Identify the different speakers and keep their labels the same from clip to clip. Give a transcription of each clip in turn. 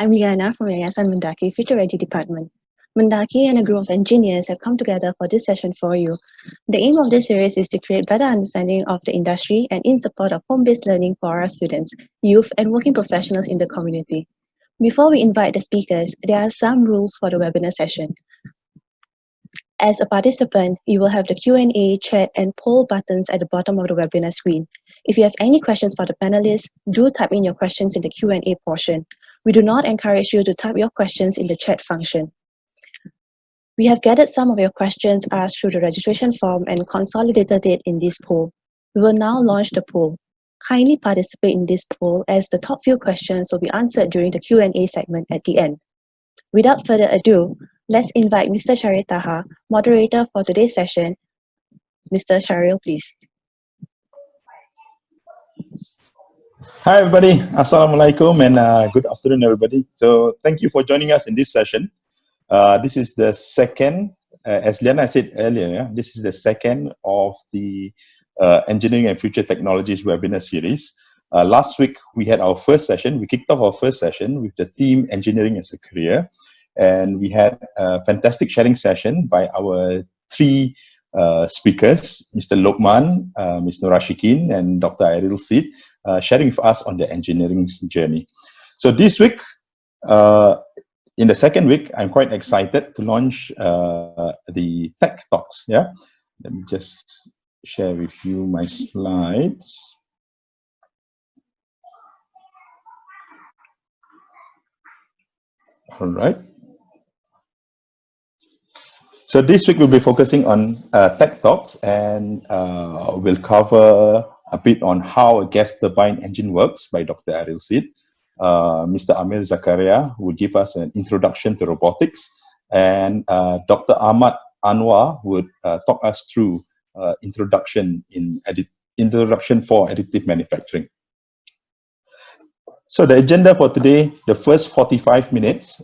Speaker 1: I'm Liana from Yayasan Mendaki Future Ready Department. Mendaki and a group of engineers have come together for this session for you. The aim of this series is to create better understanding of the industry and in support of home-based learning for our students, youth, and working professionals in the community. Before we invite the speakers, there are some rules for the webinar session. As a participant, you will have the Q&A, chat, and poll buttons at the bottom of the webinar screen. If you have any questions for the panelists, do type in your questions in the Q&A portion. We do not encourage you to type your questions in the chat function. We have gathered some of your questions asked through the registration form and consolidated it in this poll. We will now launch the poll. Kindly participate in this poll as the top few questions will be answered during the Q&A segment at the end. Without further ado, let's invite Mr. Shahril Taha, moderator for today's session. Mr. Shahril, please.
Speaker 2: Hi everybody, Assalamualaikum and good afternoon everybody. So thank you for joining us in this session. This is the second, as Liana said earlier, this is the second of the Engineering and Future Technologies webinar series. Last week we had our first session, we kicked off our first session with the theme Engineering as a Career. And we had a fantastic sharing session by our three speakers, Mr. Lokman, Ms. Norashikin, and Dr. Airil Seet, sharing with us on the engineering journey. So this week, in the second week, I'm quite excited to launch the Tech Talks. Yeah, let me just share with you my slides. All right. So this week we'll be focusing on Tech Talks, and we'll cover a bit on how a gas turbine engine works by Dr. Airil Seet. Mr. Amir Zakaria will give us an introduction to robotics, and Dr. Ahmad Anwar would talk us through introduction for additive manufacturing. So the agenda for today, the first 45 minutes,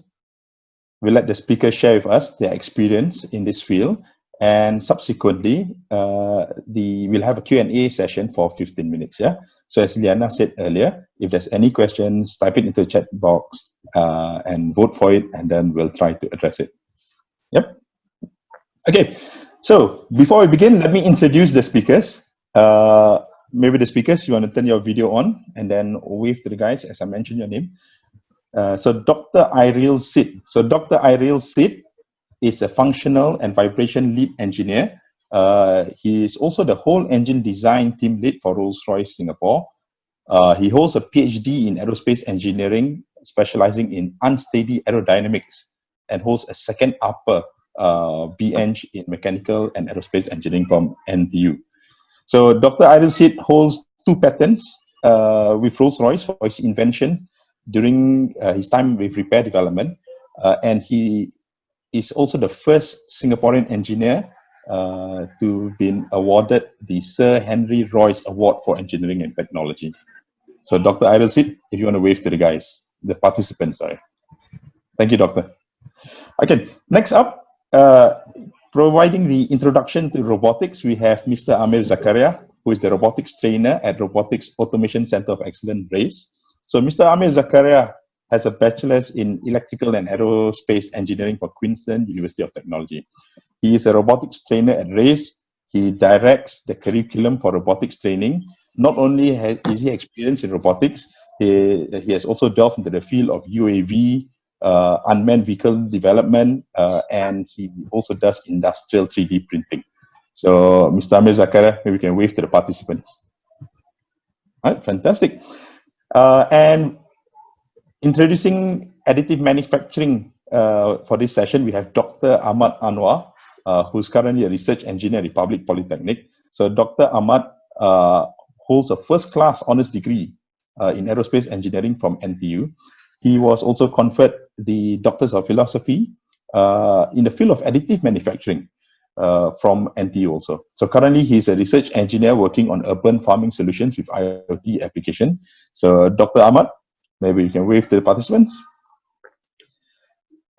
Speaker 2: we'll let the speakers share with us their experience in this field, and subsequently, we'll have a Q&A session for 15 minutes. Yeah. So as Liana said earlier, if there's any questions, type it into the chat box and vote for it, and then we'll try to address it. Yep. Okay. So before we begin, let me introduce the speakers. Maybe the speakers, you want to turn your video on and then wave to the guys as I mention your name. So Dr. Airil Seet. So Dr. Airil Seet is a functional and vibration lead engineer. He is also the whole engine design team lead for Rolls-Royce Singapore. He holds a PhD in aerospace engineering, specializing in unsteady aerodynamics, and holds a second upper BEng in mechanical and aerospace engineering from NTU. So Dr. Airil Seet holds 2 patents with Rolls-Royce for his invention during his time with repair development, and he is also the first Singaporean engineer to be awarded the Sir Henry Royce Award for Engineering and Technology. So Dr. Airil Seet, if you want to wave to the guys, the participants, sorry. Thank you, Doctor. Okay, next up, providing the introduction to robotics, we have Mr. Amir Zakaria, who is the robotics trainer at Robotics Automation Center of Excellence, RACE. So Mr. Amir Zakaria has a bachelor's in electrical and aerospace engineering from Queensland University of Technology. He is a robotics trainer at RACE. He directs the curriculum for robotics training. Not only is he experienced in robotics, he has also delved into the field of UAV, unmanned vehicle development, and he also does industrial 3D printing. So Mr. Amir Zakaria, maybe we can wave to the participants. All right, fantastic. And introducing additive manufacturing for this session, we have Dr. Ahmad Anwar, who's currently a research engineer at Republic Polytechnic. So Dr. Ahmad holds a first-class honors degree in aerospace engineering from NTU. He was also conferred the Doctors of Philosophy in the field of additive manufacturing from NTU also. So currently he's a research engineer working on urban farming solutions with IoT application. So Dr. Ahmad, maybe you can wave to the participants.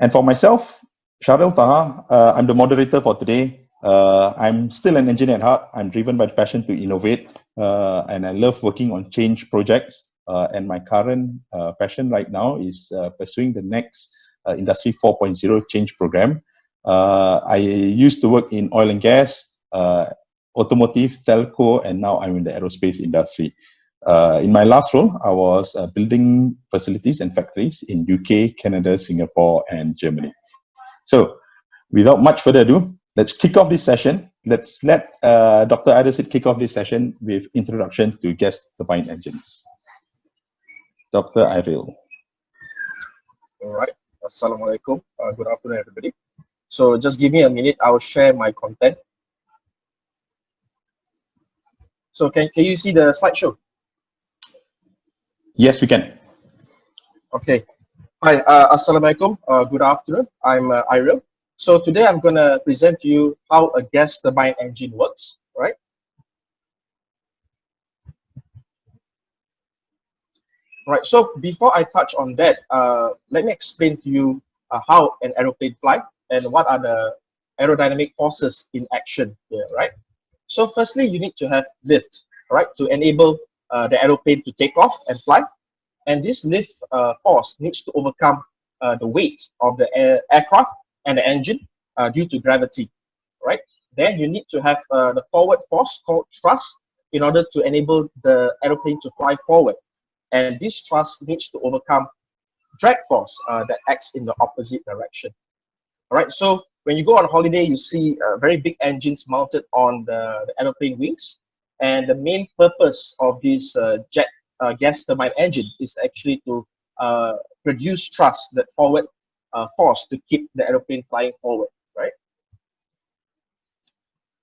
Speaker 2: And for myself, Shahril Taha, I'm the moderator for today. I'm still an engineer at heart. I'm driven by the passion to innovate, and I love working on change projects and my current passion right now is pursuing the next Industry 4.0 change program. I used to work in oil and gas, automotive, telco, and now I'm in the aerospace industry. In my last role, I was building facilities and factories in UK, Canada, Singapore, and Germany. So, without much further ado, let's kick off this session. Let's let Dr. Airil Seet kick off this session with introduction to gas turbine engines. Dr. Airil.
Speaker 3: All right. Assalamualaikum. Good afternoon, everybody. So just give me a minute. I will share my content. So can you see the slideshow?
Speaker 2: Yes, we can.
Speaker 3: Okay. Hi. Assalamualaikum. Good afternoon. I'm Airil. So today I'm going to present to you how a gas turbine engine works. Right. Right. So before I touch on that, let me explain to you how an aeroplane flies and what are the aerodynamic forces in action here. Right. So firstly, you need to have lift, right, to enable the aeroplane to take off and fly. And this lift force needs to overcome the weight of the aircraft and the engine due to gravity, right? Then you need to have the forward force called thrust in order to enable the aeroplane to fly forward. And this thrust needs to overcome drag force that acts in the opposite direction. All right, so when you go on holiday, you see very big engines mounted on the aeroplane wings. And the main purpose of this gas turbine engine is actually to produce thrust, that forward force to keep the aeroplane flying forward, right?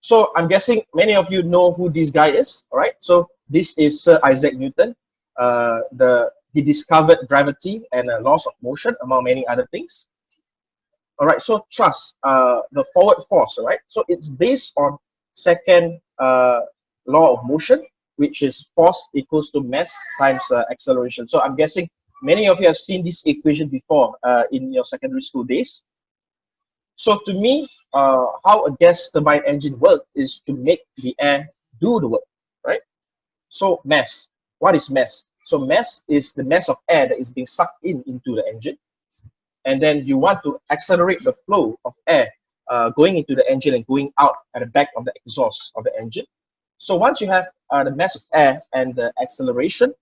Speaker 3: So I'm guessing many of you know who this guy is, all right? So this is Sir Isaac Newton. He discovered gravity and laws of motion, among many other things. All right, so thrust, the forward force, all right? So it's based on second law of motion, which is force equals to mass times acceleration. So I'm guessing many of you have seen this equation before in your secondary school days. So to me, how a gas turbine engine works is to make the air do the work, right? So mass, what is mass? So mass is the mass of air that is being sucked into the engine. And then you want to accelerate the flow of air going into the engine and going out at the back of the exhaust of the engine. So once you have the mass of air and the acceleration,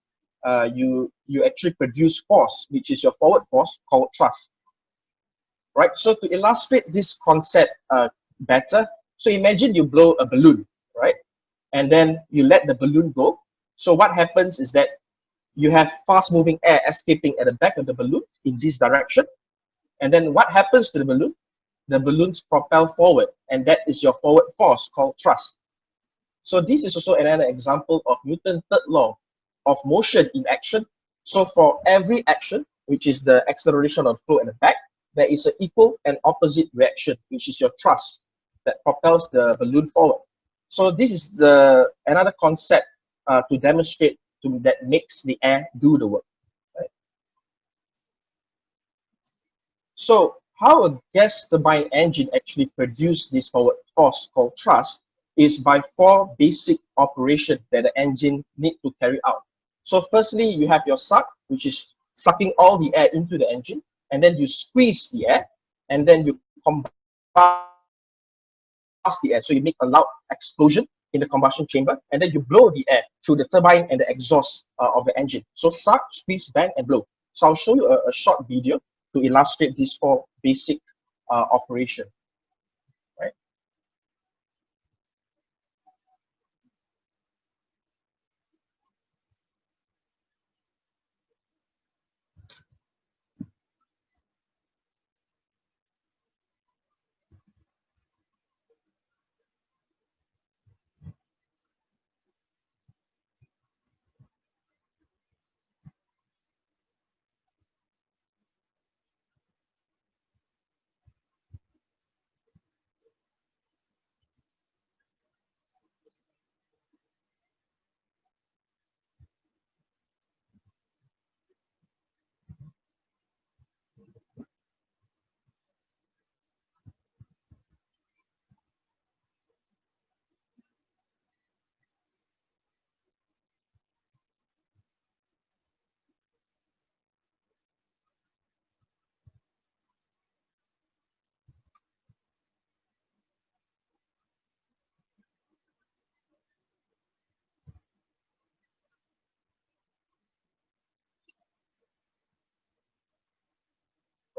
Speaker 3: you actually produce force, which is your forward force called thrust. Right. So to illustrate this concept better, so imagine you blow a balloon, right? And then you let the balloon go. So what happens is that you have fast-moving air escaping at the back of the balloon in this direction. And then what happens to the balloon? The balloons propel forward, and that is your forward force called thrust. So this is also another example of Newton's third law of motion in action. So for every action, which is the acceleration of flow at the back, there is an equal and opposite reaction, which is your thrust that propels the balloon forward. So this is another concept to demonstrate that makes the air do the work. Right? So how a gas turbine engine actually produces this forward force called thrust is by four basic operations that the engine needs to carry out. So firstly, you have your suck, which is sucking all the air into the engine, and then you squeeze the air, and then you combust the air. So you make a loud explosion in the combustion chamber, and then you blow the air through the turbine and the exhaust of the engine. So suck, squeeze, bang, and blow. So I'll show you a short video to illustrate these four basic operations. Right?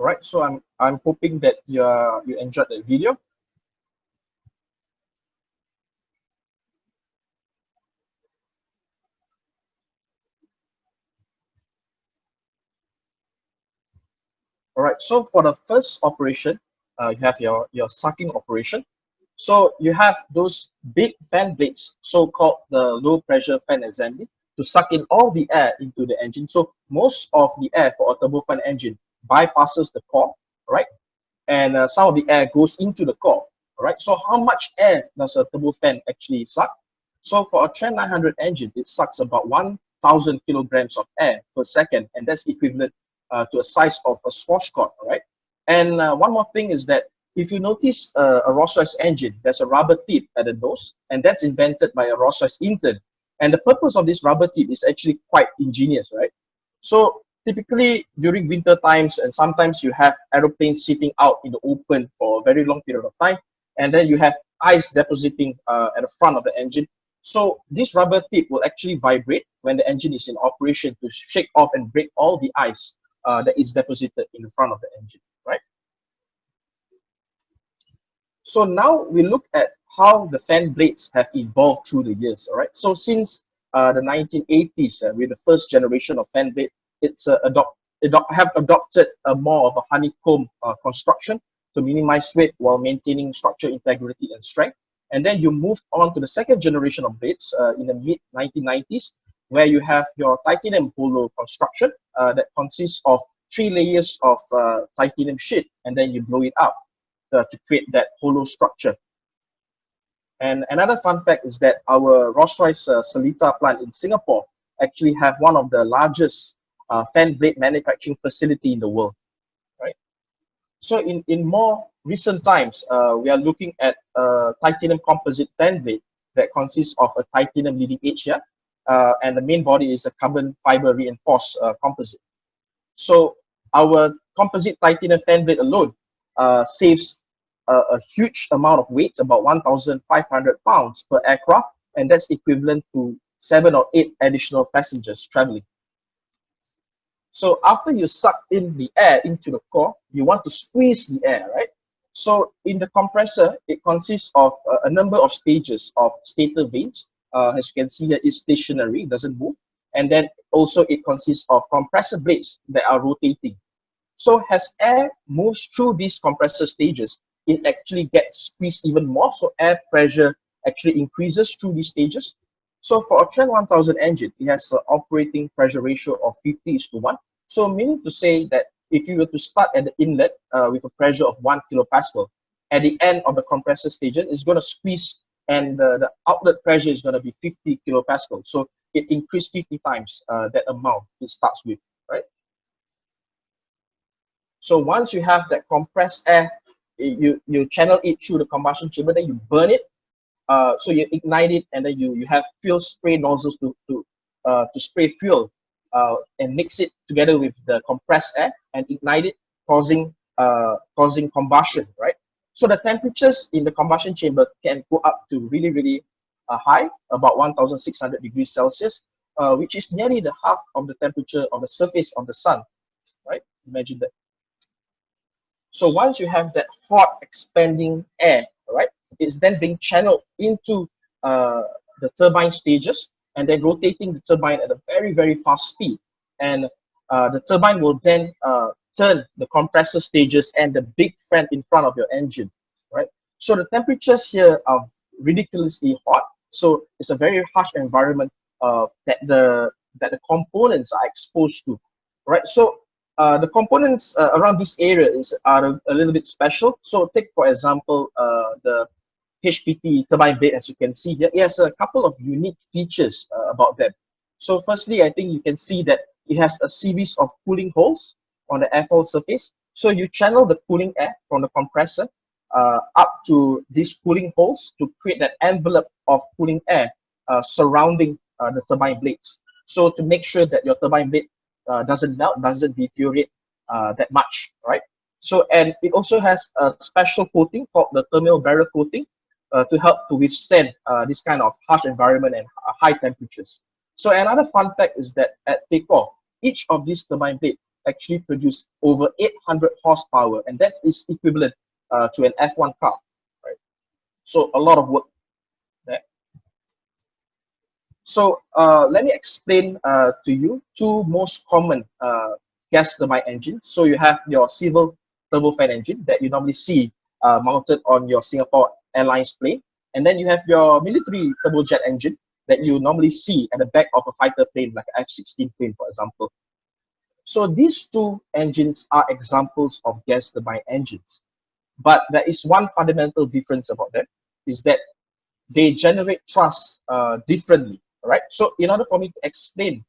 Speaker 3: All right, so I'm hoping that you enjoyed the video. All right, so for the first operation, you have your sucking operation. So you have those big fan blades, so-called the low pressure fan assembly, to suck in all the air into the engine. So most of the air for a turbofan engine bypasses the core, right? And some of the air goes into the core, right? So how much air does a turbofan actually suck? So for a Trent 900 engine, it sucks about 1,000 kilograms of air per second, and that's equivalent to a size of a squash court, right? And one more thing is that if you notice a Rolls-Royce engine, there's a rubber tip at the nose, and that's invented by a Rolls-Royce intern. And the purpose of this rubber tip is actually quite ingenious, right? So typically during winter times, and sometimes you have aeroplanes sitting out in the open for a very long period of time, and then you have ice depositing at the front of the engine. So this rubber tip will actually vibrate when the engine is in operation to shake off and break all the ice that is deposited in the front of the engine, right? So now we look at how the fan blades have evolved through the years, all right? So since the 1980s, with the first generation of fan blade, it's have adopted a more of a honeycomb construction to minimize weight while maintaining structural integrity and strength. And then you moved on to the second generation of blades in the mid-1990s, where you have your titanium hollow construction that consists of 3 layers of titanium sheet, and then you blow it up to create that hollow structure. And another fun fact is that our Rolls-Royce Seletar plant in Singapore actually have one of the largest fan blade manufacturing facility in the world, right? So in more recent times, we are looking at a titanium composite fan blade that consists of a titanium leading edge here, and the main body is a carbon fiber reinforced composite. So our composite titanium fan blade alone saves a huge amount of weight, about 1,500 pounds per aircraft, and that's equivalent to 7 or 8 additional passengers traveling. So after you suck in the air into the core, you want to squeeze the air, right? So in the compressor, it consists of a number of stages of stator vanes. As you can see here, it's stationary, doesn't move. And then also it consists of compressor blades that are rotating. So as air moves through these compressor stages, it actually gets squeezed even more. So air pressure actually increases through these stages. So for a Trent 1000 engine, it has an operating pressure ratio of 50:1. So meaning to say that if you were to start at the inlet with a pressure of 1 kilopascal, at the end of the compressor station, it's going to squeeze, and the outlet pressure is going to be 50 kilopascal. So it increased 50 times that amount it starts with, right? So once you have that compressed air, you channel it through the combustion chamber, then you burn it. So you ignite it, and then you have fuel spray nozzles to spray fuel and mix it together with the compressed air and ignite it, causing combustion, right? So the temperatures in the combustion chamber can go up to really high, about 1,600 degrees Celsius, which is nearly the half of the temperature of the surface of the sun, right? Imagine that. So once you have that hot expanding air, right, it's then being channeled into the turbine stages, and then rotating the turbine at a very fast speed. And the turbine will then turn the compressor stages and the big fan in front of your engine, right? So the temperatures here are ridiculously hot. So it's a very harsh environment that the components are exposed to, right? So the components around this area are a little bit special. So take, for example, the HPT turbine blade, as you can see here. It has a couple of unique features about them. So firstly, I think you can see that it has a series of cooling holes on the airfoil surface. So you channel the cooling air from the compressor up to these cooling holes to create that envelope of cooling air surrounding the turbine blades. So to make sure that your turbine blade doesn't melt, doesn't deteriorate that much, right? So, and it also has a special coating called the thermal barrier coating to help to withstand this kind of harsh environment and high temperatures. So another fun fact is that at takeoff, each of these turbine blades actually produce over 800 horsepower, and that is equivalent to an F1 car, right? So a lot of work there. So let me explain to you two most common gas turbine engines. So you have your civil turbofan engine that you normally see mounted on your Singapore Airlines plane, and then you have your military turbojet engine that you normally see at the back of a fighter plane, like an F-16 plane, for example. So these two engines are examples of gas turbine engines, but there is one fundamental difference about them, is that they generate thrust differently. All right. So in order for me to explain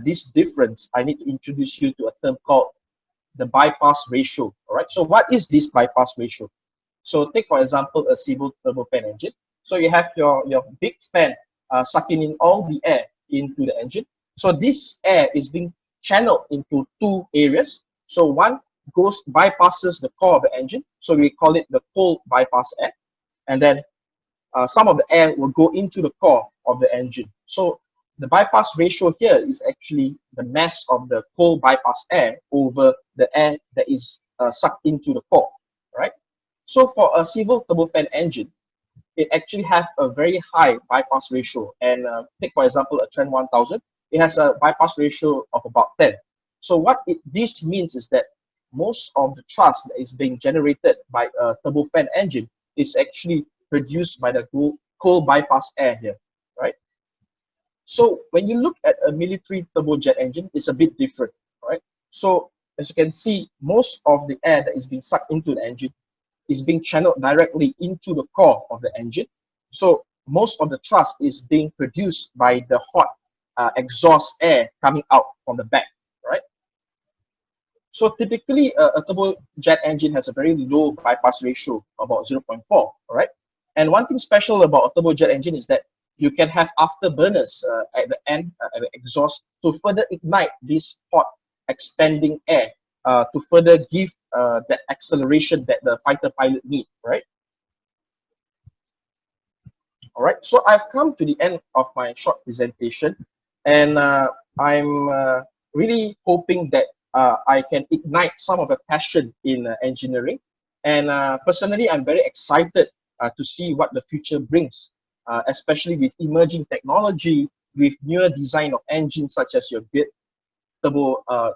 Speaker 3: this difference, I need to introduce you to a term called the bypass ratio. All right. So what is this bypass ratio? So take, for example, a civil turbofan engine. So you have your big fan sucking in all the air into the engine. So this air is being channeled into two areas. So one bypasses the core of the engine. So we call it the cold bypass air. And then some of the air will go into the core of the engine. So the bypass ratio here is actually the mass of the cold bypass air over the air that is sucked into the core, right? So for a civil turbofan engine, it actually has a very high bypass ratio. And take, for example, a Trent 1000, it has a bypass ratio of about 10. So what this means is that most of the thrust that is being generated by a turbofan engine is actually produced by the cold bypass air here, right? So when you look at a military turbojet engine, it's a bit different, right? So as you can see, most of the air that is being sucked into the engine is being channeled directly into the core of the engine. So most of the thrust is being produced by the hot exhaust air coming out from the back, right? So typically a turbojet engine has a very low bypass ratio, about 0.4, all right? And one thing special about a turbojet engine is that you can have afterburners at the end, at the exhaust, to further ignite this hot expanding air to further give that acceleration that the fighter pilot need, right? All right, so I've come to the end of my short presentation, and I'm really hoping that I can ignite some of the passion in engineering. And personally, I'm very excited to see what the future brings, especially with emerging technology, with newer design of engines such as your turbofan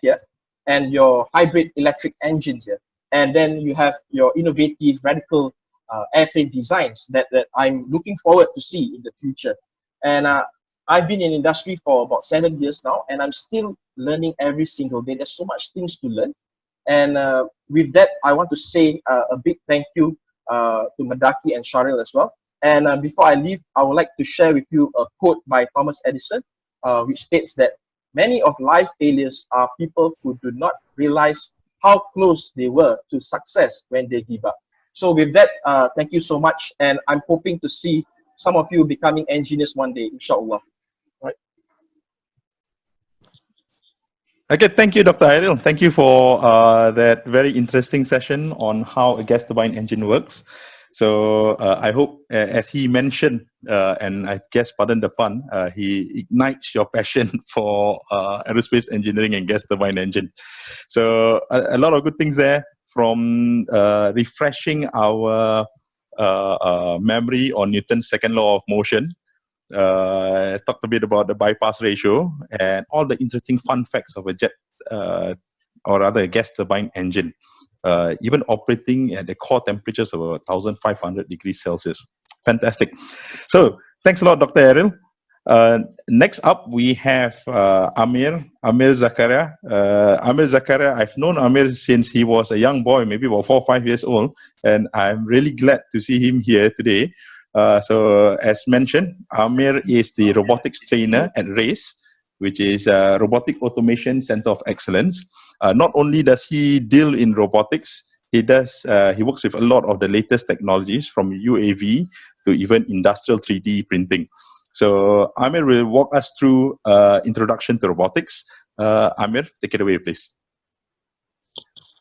Speaker 3: here, and your hybrid electric engines here. And then you have your innovative, radical airplane designs that I'm looking forward to see in the future. And I've been in industry for about 7 years now, and I'm still learning every single day. There's so much things to learn. And with that, I want to say a big thank you to Madaki and Sharil as well. And before I leave, I would like to share with you a quote by Thomas Edison, which states that many of life failures are people who do not realize how close they were to success when they give up. So with that, thank you so much. And I'm hoping to see some of you becoming engineers one day, inshallah. Right.
Speaker 2: Okay, thank you, Dr. Airil. Thank you for that very interesting session on how a gas turbine engine works. So I hope, as he mentioned, and I guess, pardon the pun, he ignites your passion for aerospace engineering and gas turbine engine. So a lot of good things there, from refreshing our memory on Newton's second law of motion. Talked a bit about the bypass ratio and all the interesting fun facts of a jet, or rather a gas turbine engine, even operating at the core temperatures of 1,500 degrees Celsius. Fantastic. So thanks a lot, Dr. Airil. Next up, we have Amir Zakaria. Amir Zakaria, I've known Amir since he was a young boy, maybe about 4 or 5 years old, and I'm really glad to see him here today. So as mentioned, Amir is the robotics trainer at RACE, which is a Robotic Automation Center of Excellence. Not only does he deal in robotics, he works with a lot of the latest technologies, from UAV to even industrial 3D printing. So Amir will walk us through introduction to robotics. Amir, take it away, please.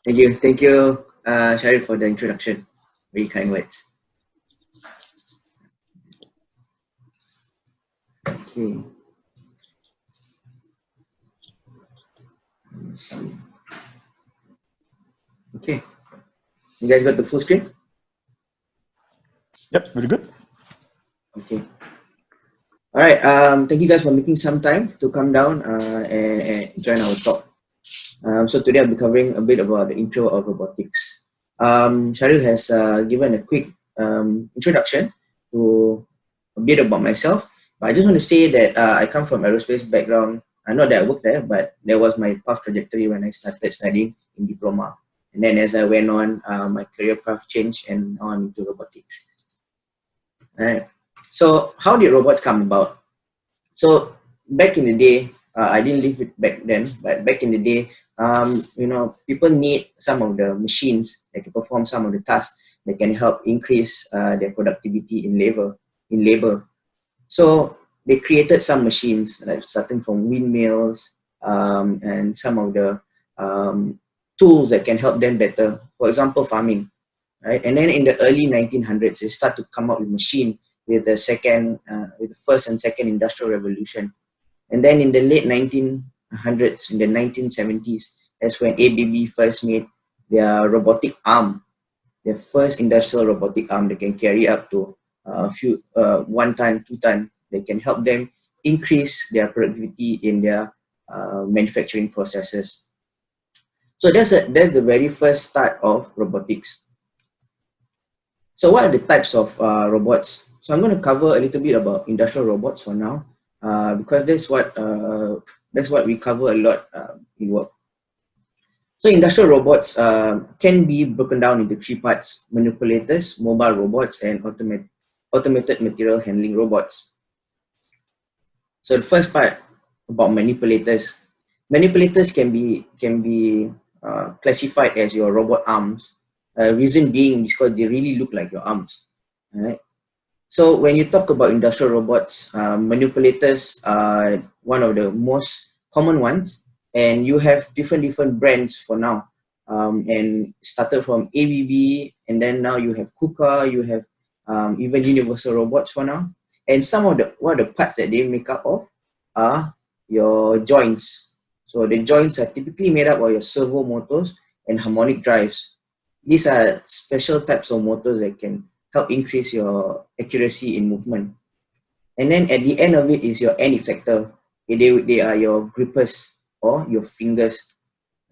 Speaker 4: Thank you, Sharif, for the introduction. Very kind words. Okay. Okay. You guys got the full screen?
Speaker 2: Yep, very good.
Speaker 4: Okay. All right. Thank you guys for making some time to come down and join our talk. So today I'll be covering a bit about the intro of robotics. Sharil has given a quick introduction to a bit about myself. But I just want to say that I come from aerospace background. Not that I worked there, but that was my path trajectory when I started studying in diploma. And then as I went on, my career path changed and now I'm into robotics. All right. So how did robots come about? So back in the day, I didn't live it back then, but back in the day, people need some of the machines that can perform some of the tasks that can help increase their productivity in labor. So they created some machines, like starting from windmills and some of the tools that can help them better. For example, farming, right? And then in the early 1900s, they start to come up with machine with the first and second industrial revolution. And then in the late 1900s, in the 1970s, that's when ABB first made their robotic arm, their first industrial robotic arm that can carry up to 1 ton, 2 ton. They can help them increase their productivity in their manufacturing processes. So that's the very first start of robotics. So what are the types of robots? So I'm going to cover a little bit about industrial robots for now, because that's what we cover a lot in work. So industrial robots can be broken down into 3 parts: manipulators, mobile robots, and automated material handling robots. So the first part about manipulators. Manipulators can be classified as your robot arms. Reason being because they really look like your arms. Right? So when you talk about industrial robots, manipulators are one of the most common ones, and you have different brands for now. And started from ABB, and then now you have KUKA, you have even Universal Robots for now. And some of the parts that they make up of are your joints. So the joints are typically made up of your servo motors and harmonic drives. These are special types of motors that can help increase your accuracy in movement. And then at the end of it is your end effector. They are your grippers or your fingers,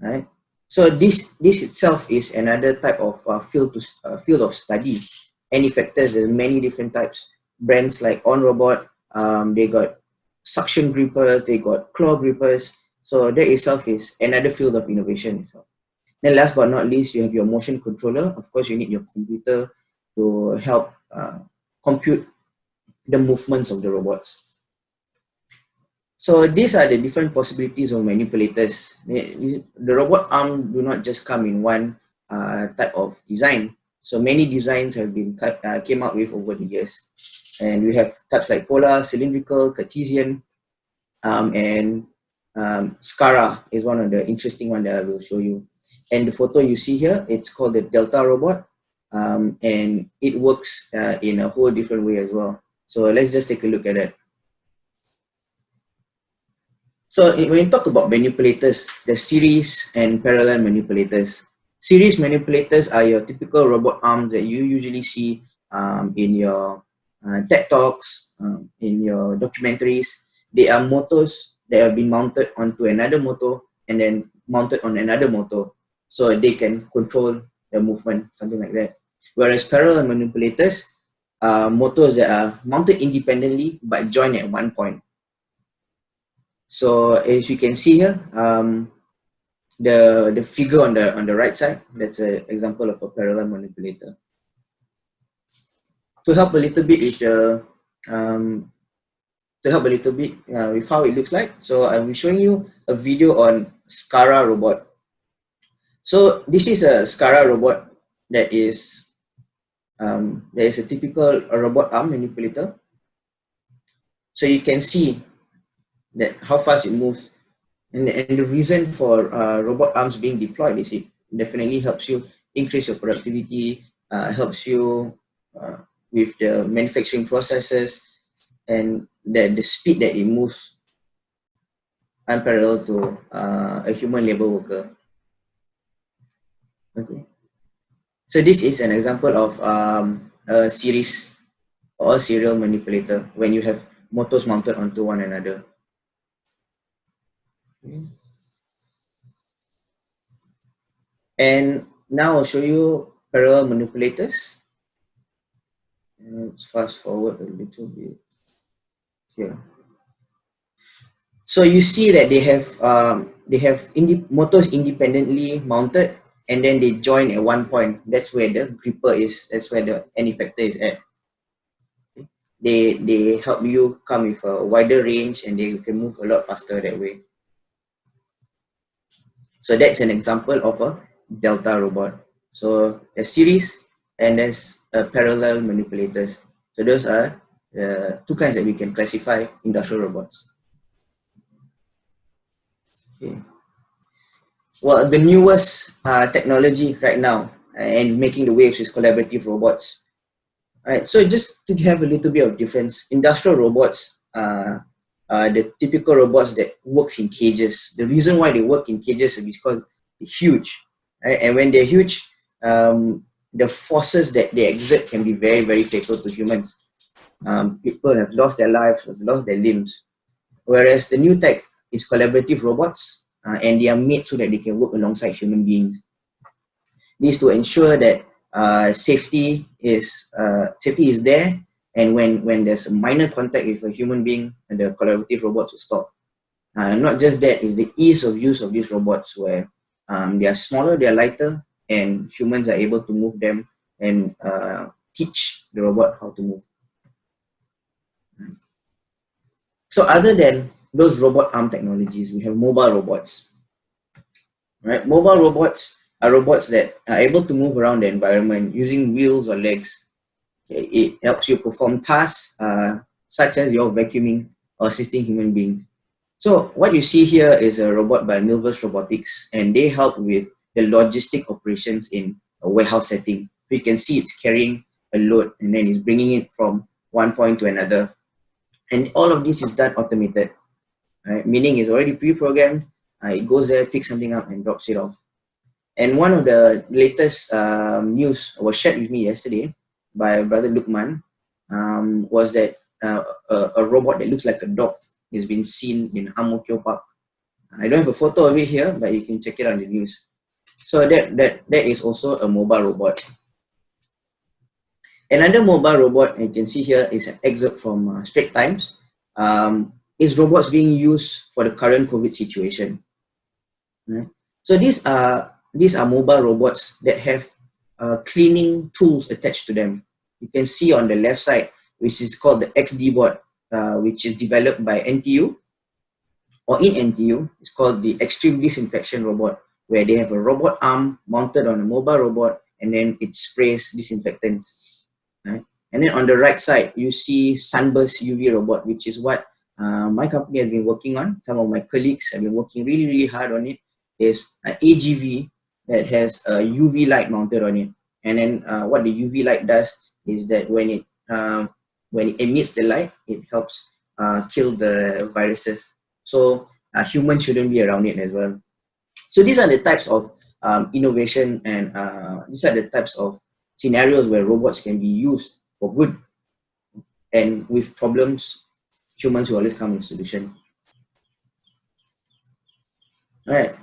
Speaker 4: right? So this itself is another type of field of study. End effectors, there's many different types. Brands like OnRobot, they got suction grippers, they got claw grippers. So that itself is another field of innovation. Then last but not least, you have your motion controller. Of course, you need your computer to help compute the movements of the robots. So these are the different possibilities of manipulators. The robot arm do not just come in one type of design. So many designs have been came up with over the years. And we have types like polar, cylindrical, Cartesian, and SCARA is one of the interesting ones that I will show you. And the photo you see here, it's called the Delta robot, and it works in a whole different way as well. So let's just take a look at it. So when you talk about manipulators, there's series and parallel manipulators. Series manipulators are your typical robot arms that you usually see in your TED Talks, in your documentaries. They are motors that have been mounted onto another motor and then mounted on another motor, so they can control the movement, something like that. Whereas parallel manipulators are motors that are mounted independently but joined at one point. So as you can see here, the figure on the right side, that's an example of a parallel manipulator. To help a little bit with with how it looks like, so I'll be showing you a video on SCARA robot. So this is a SCARA robot that is a typical robot arm manipulator. So you can see that how fast it moves, and the reason for robot arms being deployed is it definitely helps you increase your productivity, helps you with the manufacturing processes, and the speed that it moves unparalleled to a human labor worker. Okay. So this is an example of a series or a serial manipulator when you have motors mounted onto one another. Okay. And now I'll show you parallel manipulators. Let's fast forward a little bit here. So you see that they have motors independently mounted, and then they join at one point. That's where the gripper is. That's where the end effector is at. They help you come with a wider range, and they can move a lot faster that way. So that's an example of a delta robot. So a series and there's parallel manipulators. So those are two kinds that we can classify industrial robots. Okay. Well, the newest technology right now and making the waves is collaborative robots. All right, so just to have a little bit of difference, industrial robots are the typical robots that works in cages. The reason why they work in cages is because they're huge, right? And when they're huge, the forces that they exert can be very, very fatal to humans. People have lost their lives, have lost their limbs. Whereas the new tech is collaborative robots, and they are made so that they can work alongside human beings. This to ensure that safety is there, and when there's a minor contact with a human being, the collaborative robots will stop. Not just that, is the ease of use of these robots, where they are smaller, they are lighter, and humans are able to move them and teach the robot how to move. So other than those robot arm technologies, we have mobile robots. Right? Mobile robots are robots that are able to move around the environment using wheels or legs. Okay? It helps you perform tasks such as your vacuuming or assisting human beings. So what you see here is a robot by Milverse Robotics, and they help with the logistic operations in a warehouse setting. You can see it's carrying a load, and then it's bringing it from one point to another. And all of this is done automated, right? Meaning it's already pre-programmed. It goes there, picks something up, and drops it off. And one of the latest news was shared with me yesterday by Brother Lukman was that a robot that looks like a dog has been seen in Ang Mo Kio Park. I don't have a photo of it here, but you can check it on the news. So that is also a mobile robot. Another mobile robot you can see here is an excerpt from Straits Times. Is robots being used for the current COVID situation? Right? So these are mobile robots that have cleaning tools attached to them. You can see on the left side, which is called the XD bot, which is developed by NTU, or in NTU, it's called the Extreme Disinfection Robot, where they have a robot arm mounted on a mobile robot, and then it sprays disinfectants. Right? And then on the right side, you see Sunburst UV robot, which is what my company has been working on. Some of my colleagues have been working really, really hard on it. Is an AGV that has a UV light mounted on it. And then what the UV light does is that when it emits the light, it helps kill the viruses. So humans shouldn't be around it as well. So these are the types of innovation, and these are the types of scenarios where robots can be used for good. And with problems, humans will always come with a solution. All right.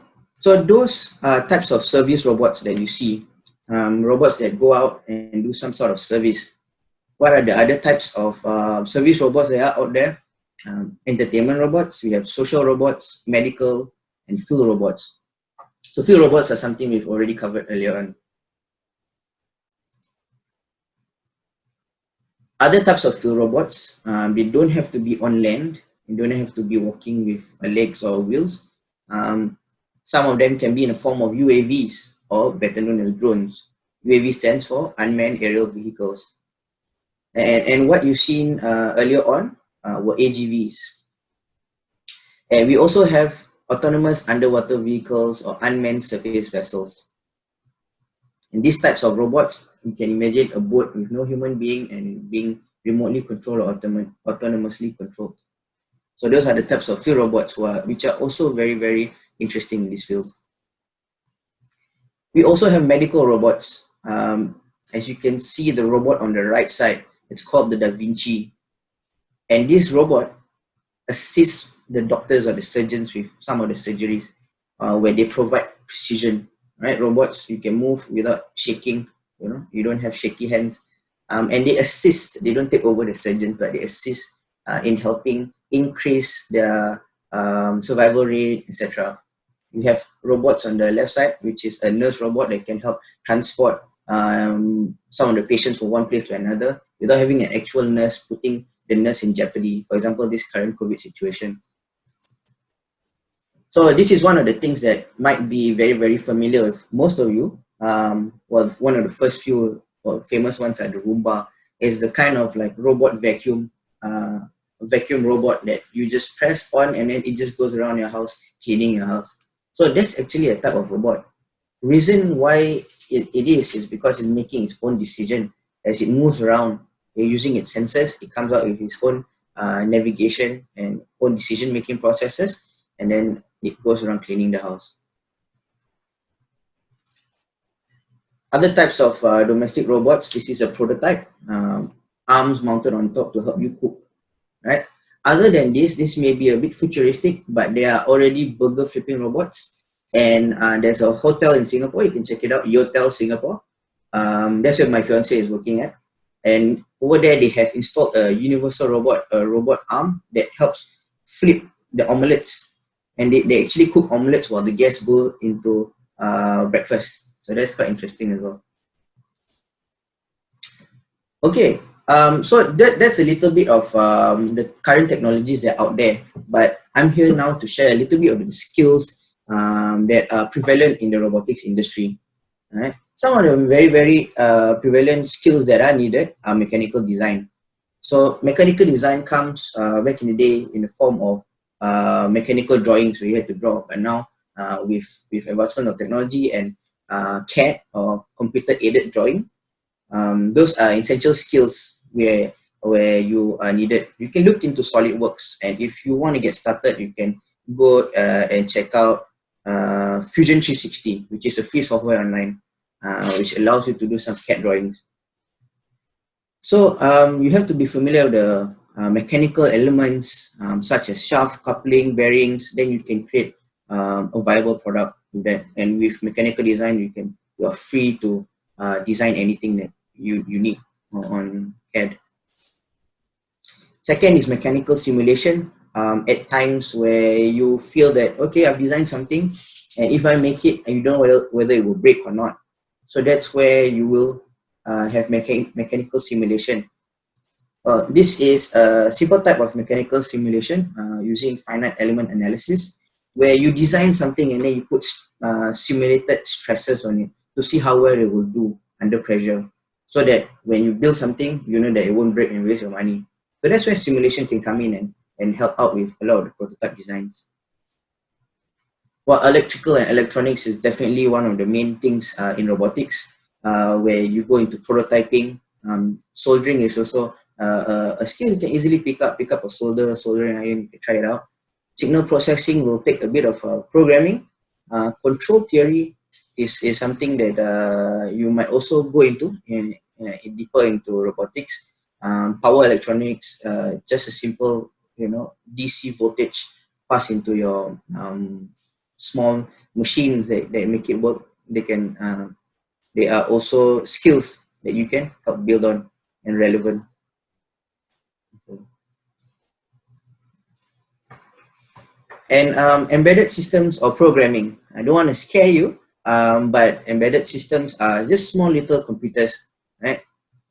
Speaker 4: So those types of service robots that you see, robots that go out and do some sort of service. What are the other types of service robots that are out there? Entertainment robots, we have social robots, medical, and field robots. So field robots are something we've already covered earlier on. Other types of field robots, they don't have to be on land, they don't have to be walking with legs or wheels. Some of them can be in the form of UAVs, or better known as drones. UAV stands for Unmanned Aerial Vehicles. And what you've seen earlier on were AGVs. And we also have autonomous underwater vehicles or unmanned surface vessels. And these types of robots, you can imagine a boat with no human being and being remotely controlled or autonomously controlled. So those are the types of field robots which are also very, very interesting in this field. We also have medical robots. As you can see, the robot on the right side, it's called the Da Vinci. And this robot assists the doctors or the surgeons with some of the surgeries where they provide precision, right? Robots, you can move without shaking, you don't have shaky hands. And they assist, they don't take over the surgeon, but they assist in helping increase their survival rate, etc. We have robots on the left side, which is a nurse robot that can help transport some of the patients from one place to another without having an actual nurse putting the nurse in jeopardy. For example, this current COVID situation. So this is one of the things that might be very, very familiar with most of you. Well, one of the first few famous ones are the Roomba. Is the kind of like robot vacuum robot that you just press on and then it just goes around your house, cleaning your house. So that's actually a type of robot. Reason why it is because it's making its own decision as it moves around. Using its sensors, it comes out with its own navigation and own decision-making processes, and then it goes around cleaning the house. Other types of domestic robots, this is a prototype, arms mounted on top to help you cook, right? Other than this may be a bit futuristic, but there are already burger flipping robots. And there's a hotel in Singapore, you can check it out, Yotel Singapore. That's where my fiance is working at. And over there, they have installed a universal robot, a robot arm that helps flip the omelets. And they actually cook omelets while the guests go into breakfast. So that's quite interesting as well. Okay, so that's a little bit of the current technologies that are out there. But I'm here now to share a little bit of the skills that are prevalent in the robotics industry. Right? Some of the very, very prevalent skills that are needed are mechanical design. So mechanical design comes back in the day in the form of mechanical drawings where you had to draw. But now with advancement of technology and CAD or computer-aided drawing, those are essential skills where you are needed. You can look into SolidWorks, and if you want to get started, you can go and check out Fusion 360, which is a free software online, which allows you to do some CAD drawings. So you have to be familiar with the mechanical elements such as shaft, coupling, bearings. Then you can create a viable product with that. And with mechanical design, you are free to design anything that you need on CAD. Second is mechanical simulation. At times where you feel that, okay, I've designed something, and if I make it, and you don't know whether it will break or not. So that's where you will have mechanical simulation. This is a simple type of mechanical simulation using finite element analysis, where you design something and then you put simulated stresses on it to see how well it will do under pressure, so that when you build something, you know that it won't break and waste your money. So that's where simulation can come in and help out with a lot of the prototype designs. Well, electrical and electronics is definitely one of the main things in robotics, where you go into prototyping. Soldering is also a skill you can easily pick up a soldering iron, you can try it out. Signal processing will take a bit of programming. Control theory is something that you might also go into deeper into robotics. Power electronics, just a simple DC voltage pass into your small machines that make it work. They are also skills that you can help build on and relevant. And embedded systems or programming. I don't want to scare you, but embedded systems are just small little computers, right?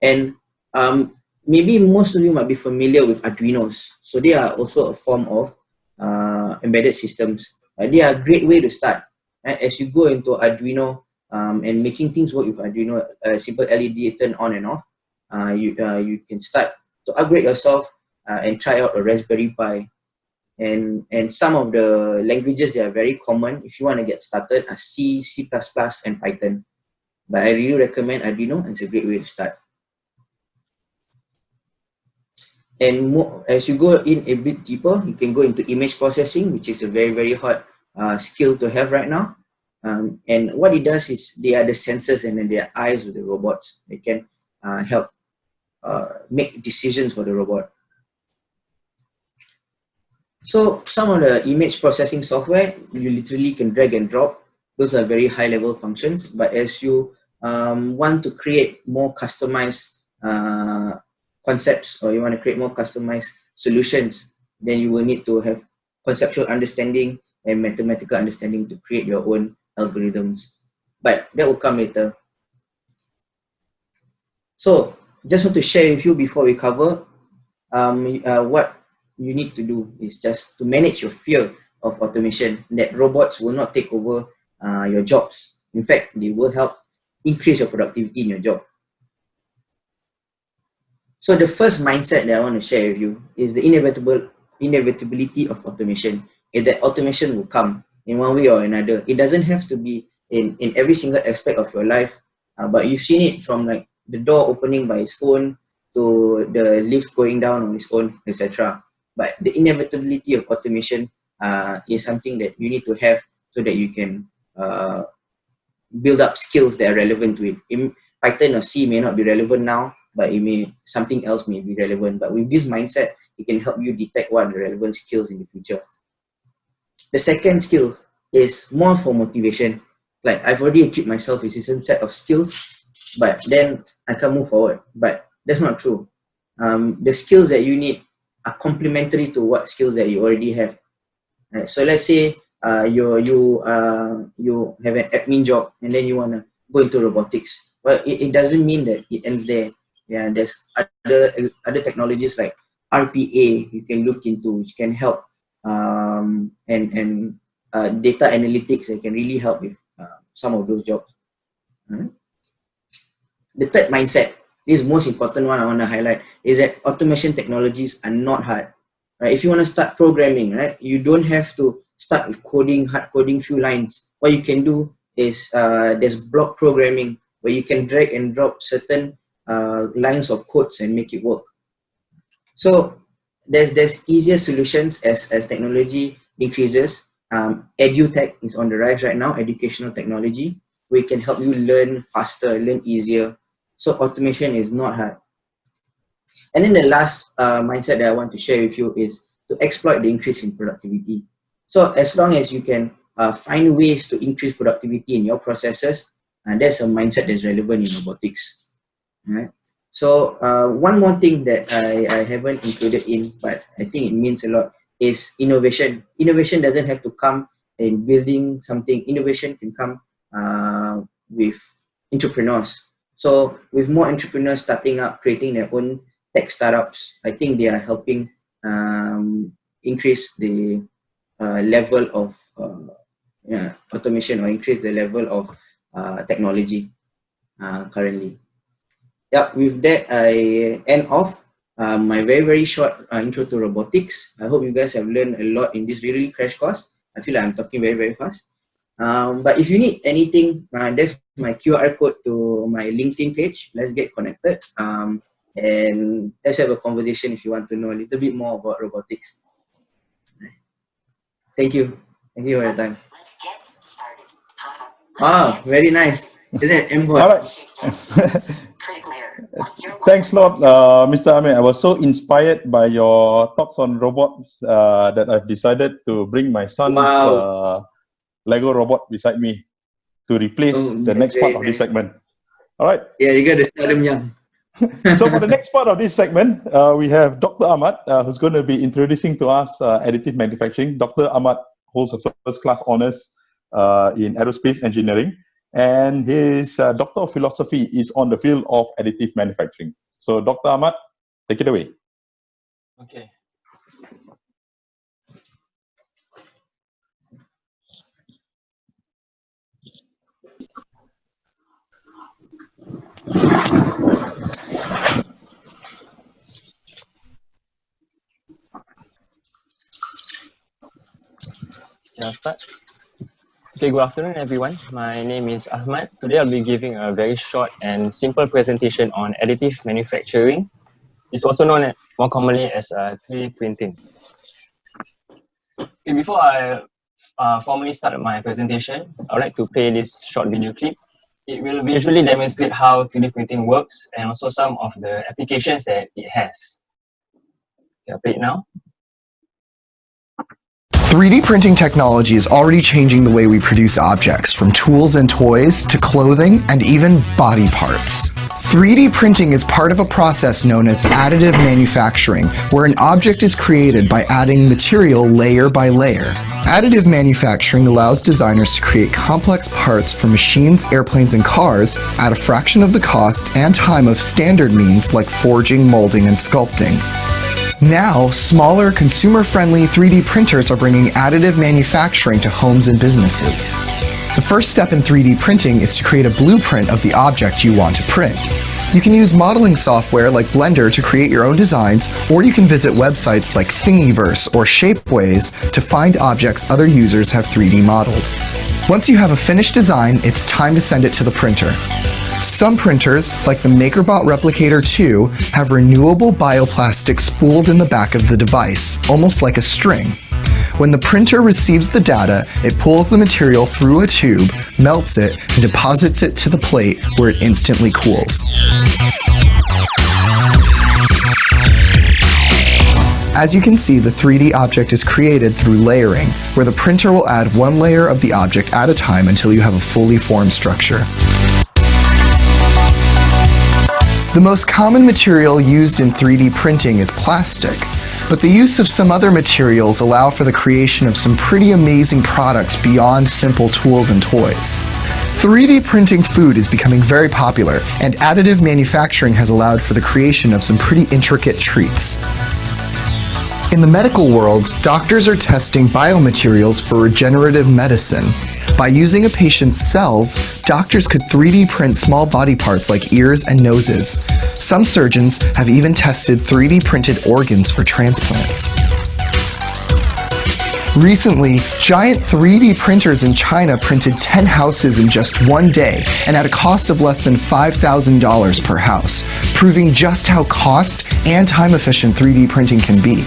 Speaker 4: And maybe most of you might be familiar with Arduinos. So they are also a form of embedded systems. They are a great way to start. Right? As you go into Arduino and making things work with Arduino, a simple LED turn on and off, you can start to upgrade yourself and try out a Raspberry Pi. And some of the languages that are very common if you want to get started are C, C++, and Python. But I really recommend Arduino. It's a great way to start. And as you go in a bit deeper, you can go into image processing, which is a very, very hot skill to have right now. And what it does is they are the sensors and then they are eyes of the robots. They can help make decisions for the robot. So some of the image processing software, you literally can drag and drop. Those are very high level functions. But as you want to create more customized concepts, or you want to create more customized solutions, then you will need to have conceptual understanding and mathematical understanding to create your own algorithms. But that will come later. So just want to share with you before we cover what you need to do is just to manage your fear of automation, that robots will not take over your jobs. In fact, they will help increase your productivity in your job. So the first mindset that I want to share with you is the inevitability of automation, is that automation will come in one way or another. It doesn't have to be in every single aspect of your life, but you've seen it from like the door opening by its own to the lift going down on its own, etc. But the inevitability of automation is something that you need to have so that you can build up skills that are relevant to it. Python or C may not be relevant now, but something else may be relevant. But with this mindset, it can help you detect what are the relevant skills in the future. The second skill is more for motivation. Like I've already equipped myself with a certain set of skills, but then I can't move forward. But that's not true. The skills that you need are complementary to what skills that you already have. Right? So let's say you have an admin job and then you want to go into robotics. Well, it doesn't mean that it ends there. Yeah, there's other technologies like RPA you can look into, which can help, and data analytics that can really help with some of those jobs. Right? The third mindset, this most important one I want to highlight, is that automation technologies are not hard. Right? If you want to start programming, right, you don't have to start with hard coding few lines. What you can do is there's block programming where you can drag and drop certain lines of codes and make it work. So there's easier solutions as technology increases. EduTech is on the rise right now, educational technology, where it can help you learn faster, learn easier. So automation is not hard. And then the last mindset that I want to share with you is to exploit the increase in productivity. So as long as you can find ways to increase productivity in your processes, that's a mindset that's relevant in robotics. Right? So one more thing that I haven't included in, but I think it means a lot, is innovation. Innovation doesn't have to come in building something. Innovation can come with entrepreneurs. So with more entrepreneurs starting up, creating their own tech startups, I think they are helping increase the level of automation, or increase the level of technology currently. Yeah, with that, I end off my very, very short intro to robotics. I hope you guys have learned a lot in this really crash course. I feel like I'm talking very, very fast. But if you need anything, there's my QR code to my LinkedIn page. Let's get connected. And let's have a conversation if you want to know a little bit more about robotics. Thank you. Thank you for your time.
Speaker 5: Let's get started.
Speaker 4: Wow, very nice. Is that M-bot?
Speaker 2: All right. Thanks a lot, Mr. Amir. I was so inspired by your talks on robots that I've decided to bring my son's Lego robot beside me to replace the next part of this segment. All right.
Speaker 4: Yeah, you got to start them young.
Speaker 2: So for the next part of this segment, we have Dr. Ahmad, who's going to be introducing to us additive manufacturing. Dr. Ahmad holds a first-class honors in aerospace engineering, and his Doctor of Philosophy is on the field of additive manufacturing. So Dr. Ahmad, take it away.
Speaker 6: Okay. Can I start? Okay, good afternoon, everyone. My name is Ahmad. Today I'll be giving a very short and simple presentation on additive manufacturing. It's also known more commonly as 3D printing. Okay, before I formally start my presentation, I would like to play this short video clip. It will visually demonstrate how 3D printing works and also some of the applications that it has. Okay, I'll play it now.
Speaker 5: 3D printing technology is already changing the way we produce objects, from tools and toys to clothing and even body parts. 3D printing is part of a process known as additive manufacturing, where an object is created by adding material layer by layer. Additive manufacturing allows designers to create complex parts for machines, airplanes, and cars at a fraction of the cost and time of standard means like forging, molding, and sculpting. Now, smaller, consumer-friendly 3D printers are bringing additive manufacturing to homes and businesses. The first step in 3D printing is to create a blueprint of the object you want to print. You can use modeling software like Blender to create your own designs, or you can visit websites like Thingiverse or Shapeways to find objects other users have 3D modeled. Once you have a finished design, it's time to send it to the printer. Some printers, like the MakerBot Replicator 2, have renewable bioplastic spooled in the back of the device, almost like a string. When the printer receives the data, it pulls the material through a tube, melts it, and deposits it to the plate where it instantly cools. As you can see, the 3D object is created through layering, where the printer will add one layer of the object at a time until you have a fully formed structure. The most common material used in 3D printing is plastic, but the use of some other materials allow for the creation of some pretty amazing products beyond simple tools and toys. 3D printing food is becoming very popular, and additive manufacturing has allowed for the creation of some pretty intricate treats. In the medical world, doctors are testing biomaterials for regenerative medicine. By using a patient's cells, doctors could 3D print small body parts like ears and noses. Some surgeons have even tested 3D printed organs for transplants. Recently, giant 3D printers in China printed 10 houses in just one day and at a cost of less than $5,000 per house, proving just how cost and time-efficient 3D printing can be.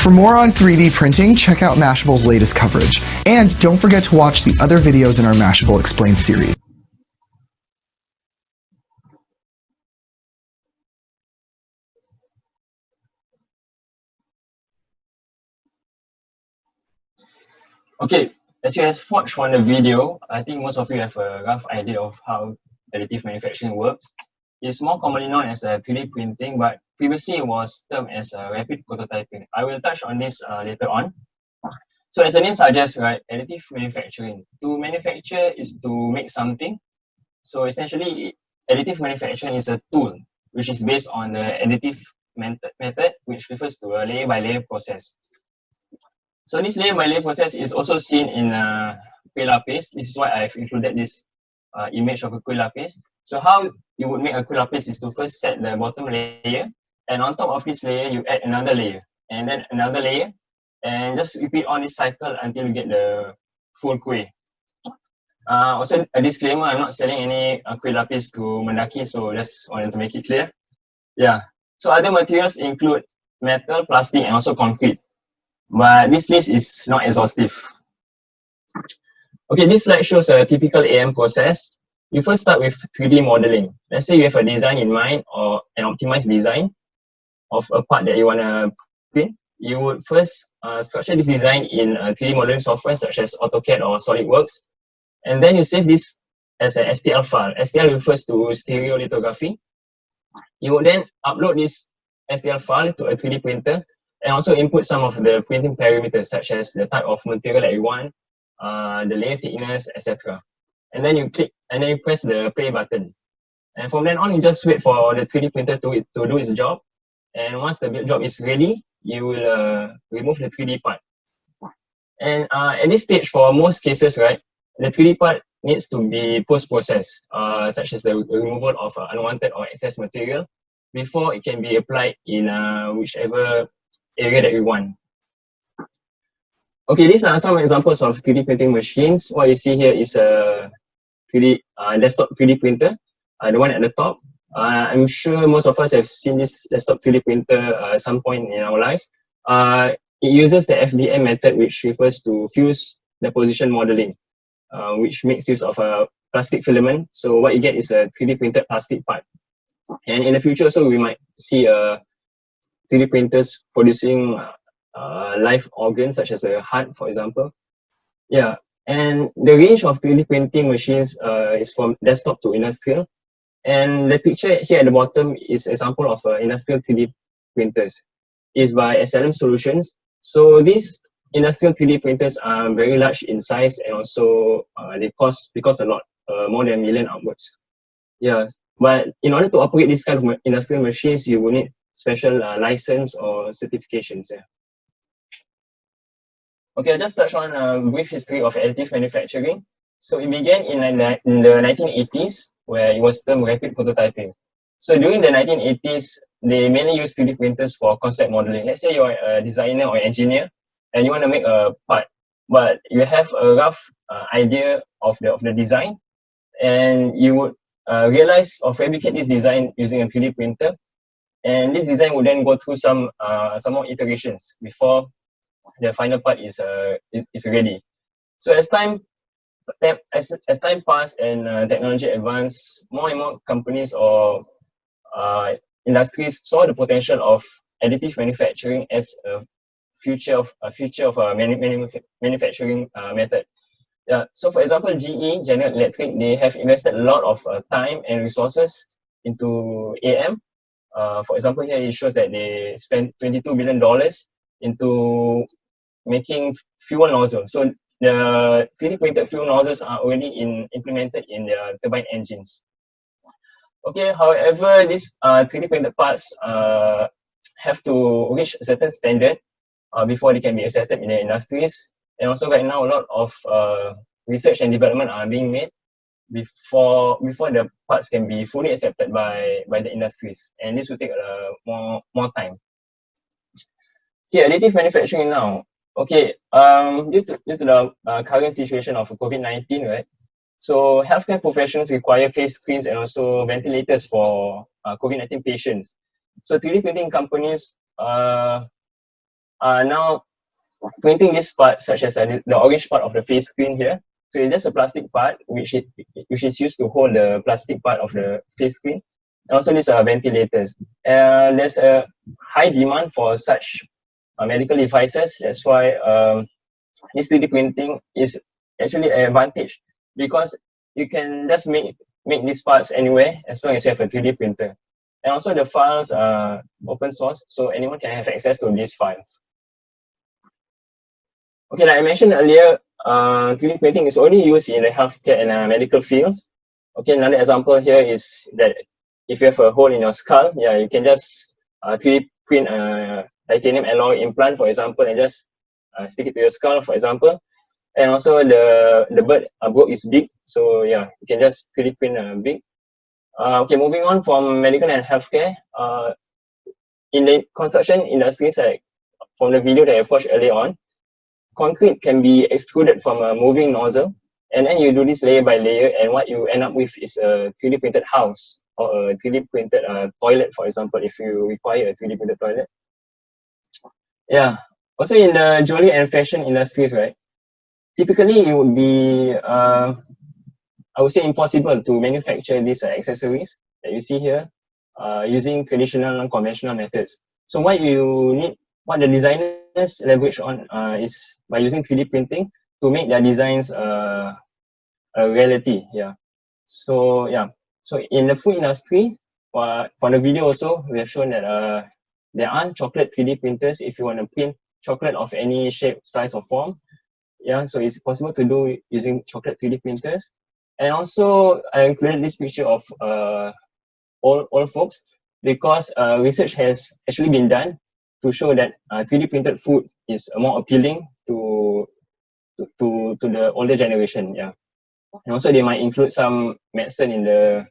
Speaker 5: For more on 3D printing, check out Mashable's latest coverage. And don't forget to watch the other videos in our Mashable Explained series.
Speaker 6: Okay, as you have watched from the video, I think most of you have a rough idea of how additive manufacturing works. It's more commonly known as 3D printing, but previously it was termed as rapid prototyping. I will touch on this later on. So as the name suggests, right, additive manufacturing. To manufacture is to make something. So essentially, additive manufacturing is a tool which is based on the additive method, which refers to a layer-by-layer process. So this layer-by-layer process is also seen in cuir lapis. This is why I've included this image of a cuir lapis. So how you would make a cuir lapis is to first set the bottom layer, and on top of this layer, you add another layer, and then another layer, and just repeat on this cycle until you get the full cuir. Also, a disclaimer, I'm not selling any cuir lapis to Mendaki, so just wanted to make it clear. Yeah, so other materials include metal, plastic, and also concrete. But this list is not exhaustive. Okay, this slide shows a typical AM process. You first start with 3D modeling. Let's say you have a design in mind or an optimized design of a part that you want to print. You would first structure this design in 3D modeling software such as AutoCAD or SolidWorks. And then you save this as an STL file. STL refers to stereolithography. You would then upload this STL file to a 3D printer and also input some of the printing parameters such as the type of material that you want, the layer thickness, etc. And then you click and then you press the play button. And from then on, you just wait for the 3D printer to do its job. And once the job is ready, you will remove the 3D part. And at this stage, for most cases, right, the 3D part needs to be post-processed, such as the removal of unwanted or excess material before it can be applied in whichever area that we want. Okay, these are some examples of 3D printing machines. What you see here is a 3D desktop 3D printer, the one at the top. I'm sure most of us have seen this desktop 3D printer at some point in our lives. it uses the FDM method, which refers to fuse deposition modeling, which makes use of a plastic filament. So what you get is a 3D printed plastic part. And in the future also, we might see 3D printers producing live organs such as a heart, for example. Yeah, and the range of 3D printing machines is from desktop to industrial. And the picture here at the bottom is an example of industrial 3D printers. It's by SLM Solutions. So these industrial 3D printers are very large in size, and also they cost a lot, more than $1 million upwards. Yeah, but in order to operate this kind of industrial machines, you will need special license or certifications. Yeah. Okay, I'll just touch on a brief history of additive manufacturing. So it began in the 1980s, where it was termed rapid prototyping. So during the 1980s, they mainly used 3D printers for concept modeling. Let's say you're a designer or engineer, and you want to make a part, but you have a rough idea of the design, and you would realize or fabricate this design using a 3D printer, and this design would then go through some more iterations before the final part is ready. So as time passed and technology advanced, more and more companies or industries saw the potential of additive manufacturing as a future of manufacturing method. So for example, GE, General Electric, they have invested a lot of time and resources into AM. For example, here it shows that they spent $22 billion into making fuel nozzles. So the 3D printed fuel nozzles are already implemented in their turbine engines. Okay, however, these 3D printed parts have to reach a certain standard before they can be accepted in the industries. And also right now, a lot of research and development are being made before the parts can be fully accepted by the industries. And this will take more time. Okay, additive manufacturing now. Okay, due to the current situation of COVID-19, right? So healthcare professionals require face screens and also ventilators for COVID-19 patients. So 3D printing companies are now printing this part, such as the orange part of the face screen here. So it's just a plastic part which is used to hold the plastic part of the face screen. And also these are ventilators. There's a high demand for such medical devices. That's why this 3D printing is actually an advantage, because you can just make these parts anywhere as long as you have a 3D printer. And also the files are open source, so anyone can have access to these files. Okay, like I mentioned earlier, 3D printing is only used in the healthcare and medical fields. Okay, another example here is that if you have a hole in your skull, yeah, you can just 3D print a titanium alloy implant, for example, and just stick it to your skull, for example. And also the bird broke its beak, so yeah, you can just 3D print a beak. Okay, moving on from medical and healthcare, in the construction industries, like from the video that I watched earlier on, concrete can be extruded from a moving nozzle, and then you do this layer by layer, and what you end up with is a 3D printed house or a 3D printed toilet, for example, if you require a 3D printed toilet. Yeah, also in the jewelry and fashion industries, right? Typically, it would be, I would say, impossible to manufacture these accessories that you see here using traditional non-conventional methods. So what the designers leverage on is by using 3D printing to make their designs a reality. Yeah. So yeah. So in the food industry, for the video also, we have shown that there are chocolate 3D printers if you want to print chocolate of any shape, size, or form. Yeah, so it's possible to do using chocolate 3D printers. And also, I included this picture of old folks because research has actually been done to show that 3D printed food is more appealing to the older generation. Yeah, and also they might include some medicine in the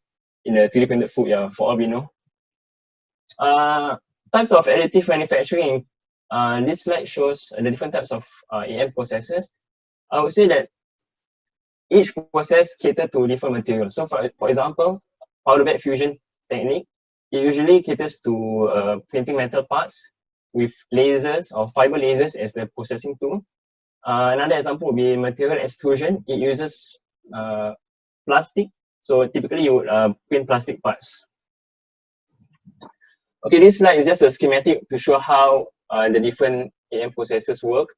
Speaker 6: 3D printed food. Yeah, for all we know. Types of additive manufacturing. This slide shows the different types of AM processes. I would say that each process caters to different materials. So for example, powder bed fusion technique, it usually caters to printing metal parts. with lasers or fiber lasers as the processing tool. Another example would be material extrusion. It uses plastic. So typically you would print plastic parts. Okay, this slide is just a schematic to show how the different AM processes work.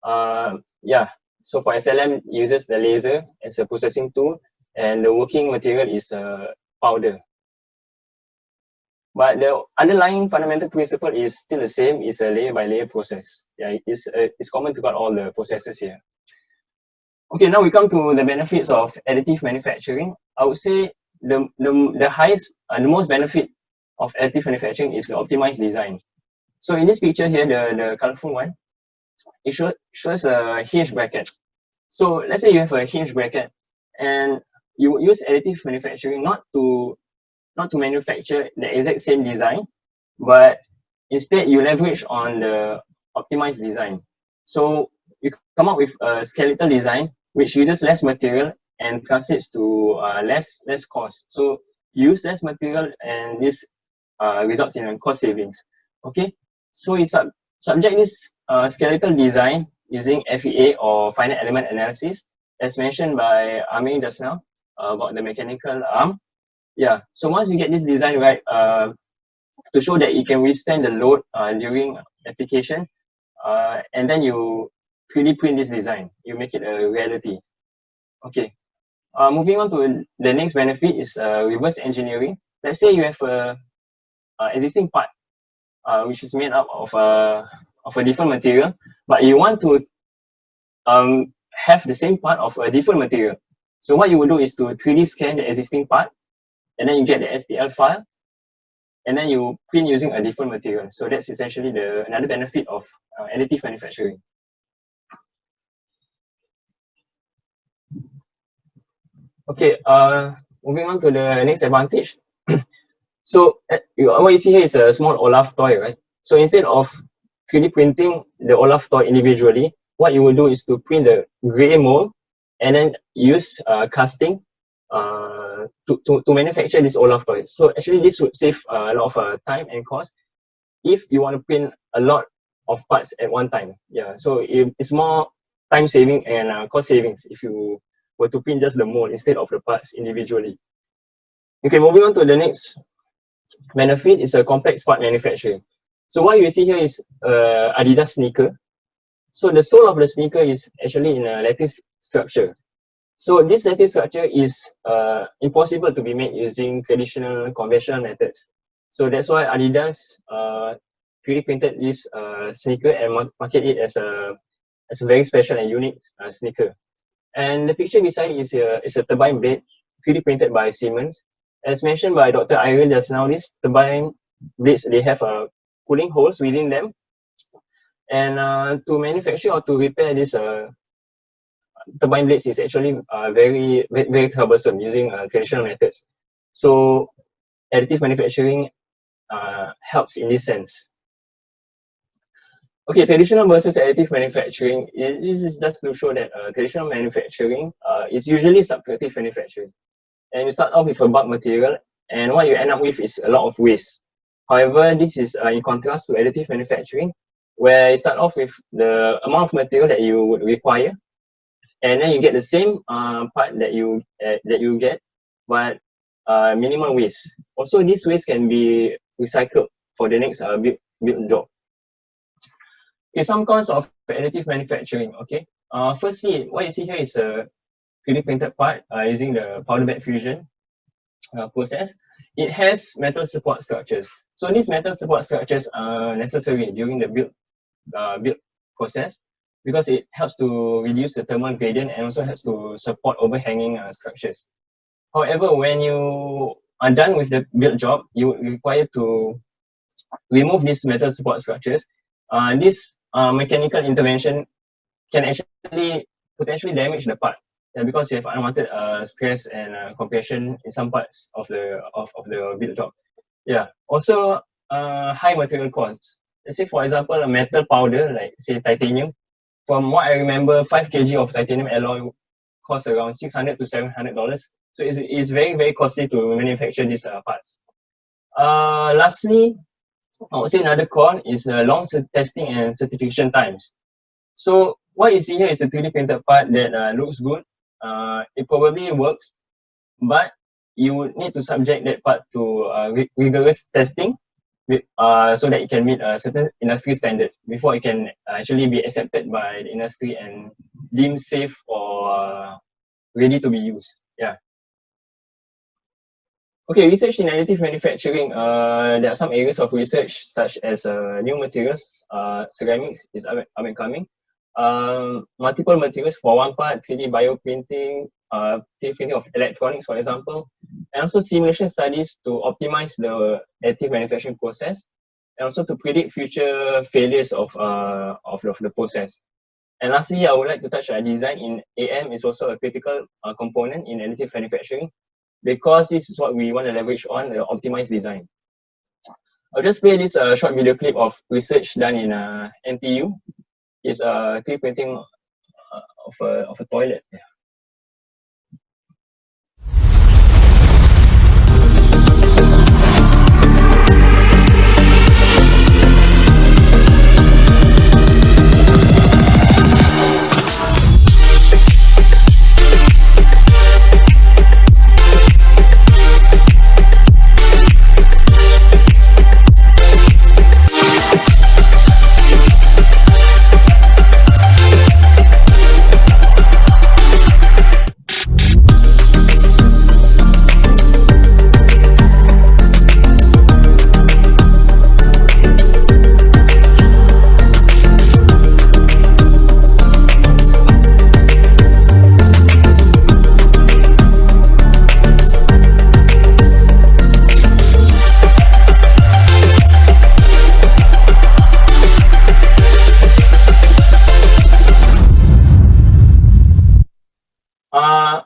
Speaker 6: Yeah, so for SLM, it uses the laser as a processing tool, and the working material is powder. But the underlying fundamental principle is still the same. It's a layer by layer process. Yeah, it's common to all the processes here. Okay, now we come to the benefits of additive manufacturing. I would say the highest, the most benefit of additive manufacturing is the optimized design. So in this picture here, the colorful one, it shows a hinge bracket. So let's say you have a hinge bracket, and you use additive manufacturing not to manufacture the exact same design, but instead you leverage on the optimized design. So you come up with a skeletal design which uses less material and translates to less cost. So you use less material, and this results in cost savings. Okay, so you subject this skeletal design using FEA or finite element analysis, as mentioned by Amir just now about the mechanical arm. Yeah, so once you get this design right, to show that it can withstand the load during application, and then you 3D print this design, you make it a reality. Okay, moving on to the next benefit is reverse engineering. Let's say you have a existing part which is made up of a different material, but you want to have the same part of a different material. So what you will do is to 3D scan the existing part, and then you get the STL file, and then you print using a different material. So that's essentially another benefit of additive manufacturing. Okay, moving on to the next advantage. So what you see here is a small Olaf toy, right? So instead of 3D printing the Olaf toy individually, what you will do is to print the gray mold and then use casting to manufacture this Olaf toy. So actually this would save a lot of time and cost if you want to print a lot of parts at one time. Yeah, so it's more time saving and cost savings if you were to print just the mold instead of the parts individually. Okay, moving on to the next benefit is a complex part manufacturing. So what you see here is Adidas sneaker. So the sole of the sneaker is actually in a lattice structure. So this lattice structure is impossible to be made using traditional conventional methods. So that's why Adidas 3D printed this sneaker and market it as a very special and unique sneaker. And the picture beside is a turbine blade 3D printed by Siemens. As mentioned by Dr. Airil just now, these turbine blades, they have cooling holes within them. And to manufacture or to repair this turbine blades is actually very, very troublesome using traditional methods. So additive manufacturing helps in this sense. Okay, traditional versus additive manufacturing. This is just to show that traditional manufacturing is usually subtractive manufacturing. And you start off with a bulk material, and what you end up with is a lot of waste. However, this is in contrast to additive manufacturing, where you start off with the amount of material that you would require, and then you get the same part that you get, but minimal waste. Also, this waste can be recycled for the next build job. Okay, some cons of additive manufacturing. Okay, firstly, what you see here is a 3D printed part using the powder bed fusion process. It has metal support structures. So these metal support structures are necessary during the build process because it helps to reduce the thermal gradient and also helps to support overhanging structures. However, when you are done with the build job, you require to remove these metal support structures. This mechanical intervention can actually potentially damage the part. Because you have unwanted stress and compression in some parts of the build job. Yeah. Also, high material costs. Let's say, for example, a metal powder like say titanium. From what I remember, 5 kg of titanium alloy costs around $600 to $700. So it's very, very costly to manufacture these parts. Lastly, I would say another con is long testing and certification times. So what you see here is a 3D printed part that looks good. It probably works, but you would need to subject that part to rigorous testing so that it can meet a certain industry standard before it can actually be accepted by the industry and deemed safe or ready to be used. Yeah. Okay, research in additive manufacturing. There are some areas of research such as new materials. Ceramics is up and coming. Multiple materials for one part, 3D bioprinting, 3D printing of electronics, for example, and also simulation studies to optimize the additive manufacturing process, and also to predict future failures of the process. And lastly, I would like to touch on design in AM is also a critical component in additive manufacturing, because this is what we want to leverage on, the optimized design. I'll just play this short video clip of research done in NTU. It's 3D printing of a toilet. Yeah.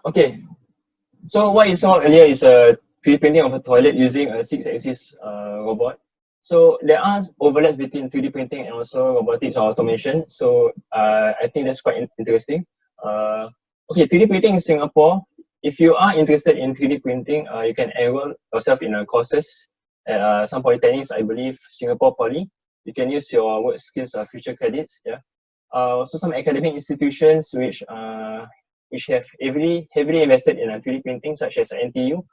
Speaker 6: Okay, so what you saw earlier is a 3D printing of a toilet using a 6-axis robot. So there are overlaps between 3D printing and also robotics or automation. So I think that's quite interesting. Okay, 3D printing in Singapore. If you are interested in 3D printing, you can enroll yourself in courses at some polytechnics, I believe Singapore Poly. You can use your work skills future credits. Yeah. Also some academic institutions which have heavily invested in 3D printing, such as NTU,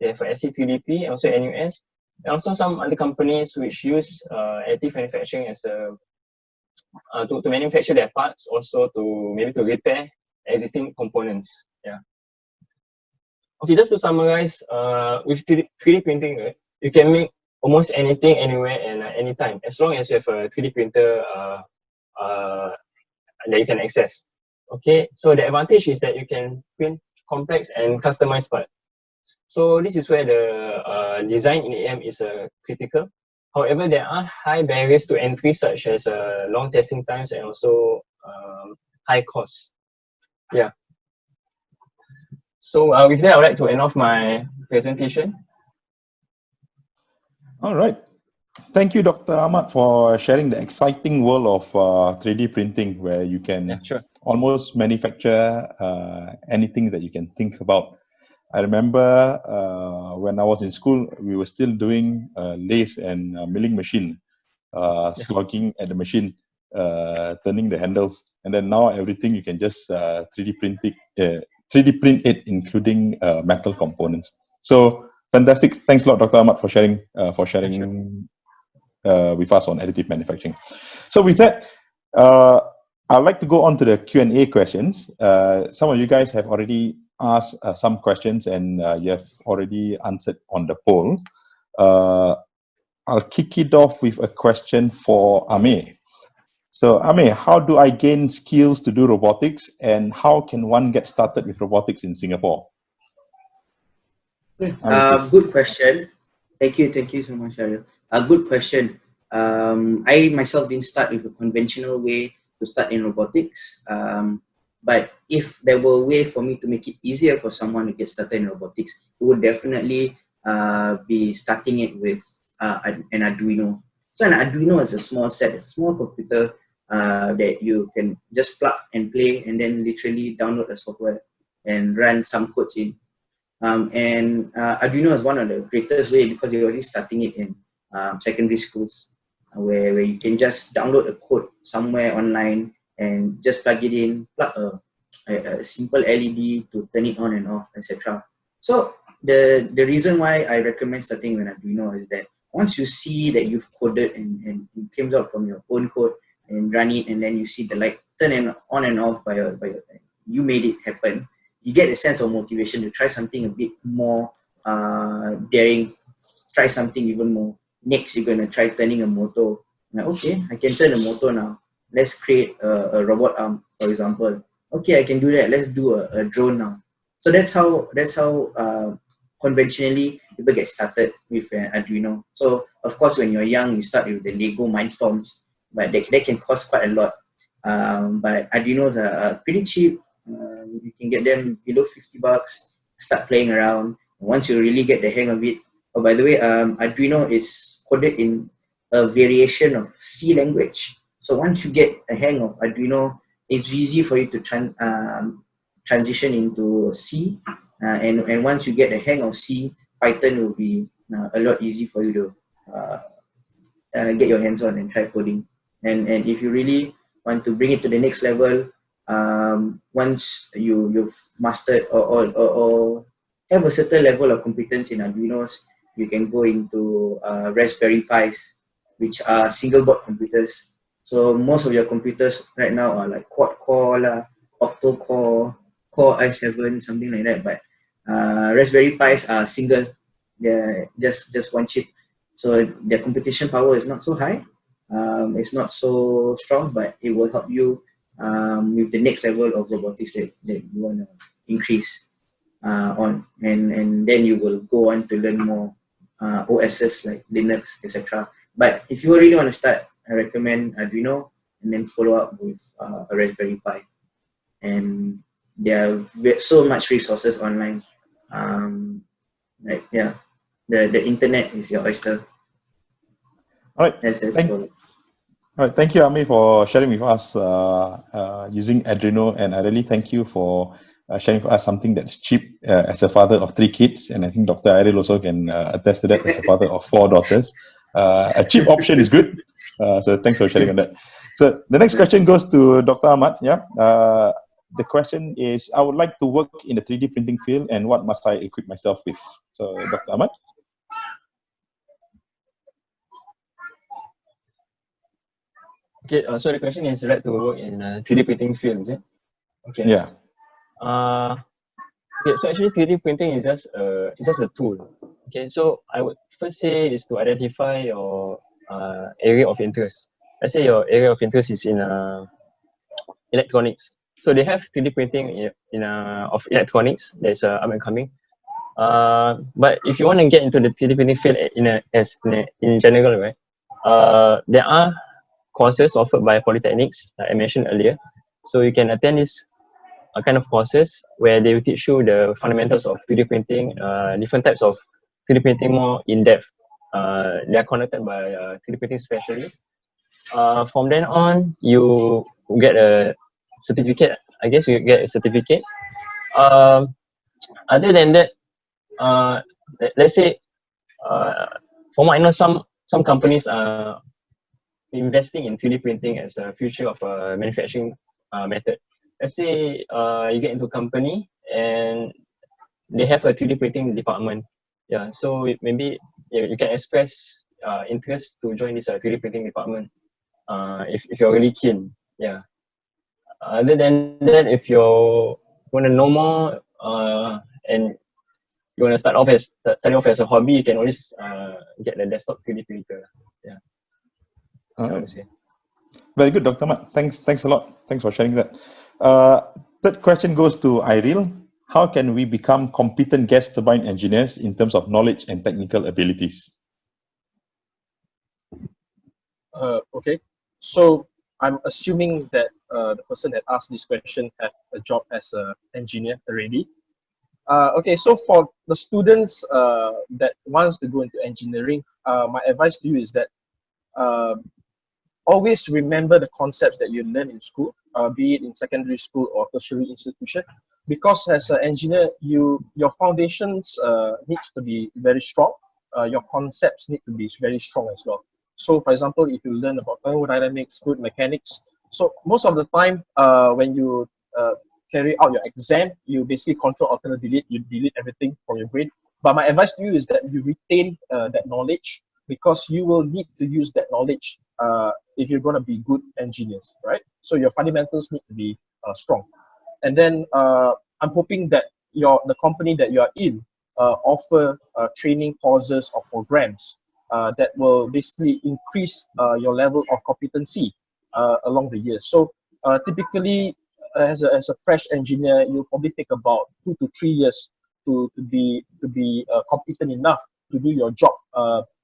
Speaker 6: they have SC3DP, and also NUS, and also some other companies which use additive manufacturing as to manufacture their parts, also to maybe to repair existing components. Yeah. Okay, just to summarize, with 3D printing, you can make almost anything, anywhere, and anytime, as long as you have a 3D printer that you can access. Okay, so the advantage is that you can print complex and customized parts. So this is where the design in AM is critical. However, there are high barriers to entry, such as long testing times and also high costs. Yeah. So with that, I would like to end off my presentation.
Speaker 2: All right. Thank you, Dr. Ahmad, for sharing the exciting world of 3D printing, where you can almost manufacture anything that you can think about. I remember when I was in school, we were still doing lathe and milling machine, slogging at the machine, turning the handles, and then now everything you can just 3D print it, including metal components. So fantastic! Thanks a lot, Dr. Ahmad, for sharing with us on additive manufacturing. So with that, I'd like to go on to the Q&A questions. Some of you guys have already asked some questions, and you have already answered on the poll. I'll kick it off with a question for Amir. So Amir, how do I gain skills to do robotics, and how can one get started with robotics in Singapore?
Speaker 4: Good question. Thank you so much, Airil. A good question. I myself didn't start with a conventional way to start in robotics. But if there were a way for me to make it easier for someone to get started in robotics, it would definitely be starting it with an Arduino. So an Arduino is a small set, a small computer that you can just plug and play, and then literally download the software and run some codes in. And Arduino is one of the greatest way, because you're already starting it in secondary schools, where you can just download a code somewhere online and just plug it in, plug a simple LED to turn it on and off, etc. So the reason why I recommend starting with Arduino is that once you see that you've coded and it came out from your own code and run it, and then you see the light turn on and off by your you made it happen, you get a sense of motivation to try something a bit more daring, try something even more. Next, you're going to try turning a motor. Like, okay, I can turn a motor now. Let's create a robot arm, for example. Okay, I can do that. Let's do a drone now. So that's how conventionally people get started with Arduino. So of course, when you're young, you start with the Lego Mindstorms, but they can cost quite a lot. But Arduinos are pretty cheap. You can get them below $50. Start playing around. Once you really get the hang of it. Oh, by the way, Arduino is coded in a variation of C language. So once you get a hang of Arduino, it's easy for you to transition into C. And once you get the hang of C, Python will be a lot easy for you to get your hands on and try coding. And if you really want to bring it to the next level, once you've mastered or have a certain level of competence in Arduinos, you can go into Raspberry Pis, which are single board computers. So most of your computers right now are like quad core, octo core, core i7, something like that. But Raspberry Pis are single, they're just one chip. So their computation power is not so high. It's not so strong, but it will help you with the next level of robotics that you want to increase on, and then you will go on to learn more OSs like Linux, etc. But if you really want to start, I recommend Arduino, and then follow up with a Raspberry Pi. And there are so much resources online. The internet is your oyster.
Speaker 2: All right. All right. Thank you, Amir, for sharing with us using Arduino, and I really thank you for sharing with us something that's cheap as a father of 3 kids, and I think Dr. Airil also can attest to that as a father of 4 daughters. A cheap option is good. So thanks for sharing on that. So the next question goes to Dr. Ahmad. Yeah. The question is, I would like to work in the 3D printing field, and what must I equip myself with? So Dr. Ahmad.
Speaker 6: Okay, so the question is like to work in 3D printing field, is it? Okay.
Speaker 2: Yeah.
Speaker 6: Okay, so actually 3D printing is just a tool. Okay, so I would first say is to identify your area of interest. Let's say your area of interest is in electronics. So they have 3D printing of electronics that's up and coming. But if you want to get into the 3D printing field in general, right? There are courses offered by polytechnics, like I mentioned earlier. So you can attend this kind of courses where they will teach you the fundamentals of 3D printing, different types of 3D printing more in depth. They are conducted by 3D printing specialists. From then on, you get a certificate. I guess you get a certificate. Other than that, let's say, from what I know, some companies are investing in 3D printing as a future of a manufacturing method. Let's say you get into a company and they have a 3D printing department. Yeah, so maybe you can express interest to join this 3D printing department if you're really keen. Yeah. Other than that, if you want to know more and you want to start off as a hobby, you can always get the desktop 3D printer. Yeah.
Speaker 2: All right. Very good, Dr. Ahmad. Thanks a lot. Thanks for sharing that. Third question goes to Airil. How can we become competent gas turbine engineers in terms of knowledge and technical abilities?
Speaker 3: Okay, so I'm assuming that the person that asked this question have a job as an engineer already. Okay, so for the students that wants to go into engineering, my advice to you is that always remember the concepts that you learn in school, be it in secondary school or tertiary institution, because as an engineer, your foundations needs to be very strong. your concepts need to be very strong as well. So for example, if you learn about aerodynamics, fluid mechanics, so most of the time when you carry out your exam, you basically control alternate delete, you delete everything from your brain. But my advice to you is that you retain that knowledge, because you will need to use that knowledge if you're going to be good engineers, right? So your fundamentals need to be strong. And then I'm hoping that the company that you are in offer training courses or programs that will basically increase your level of competency along the years. So typically, as a fresh engineer, you'll probably take about 2 to 3 years to be competent enough to do your job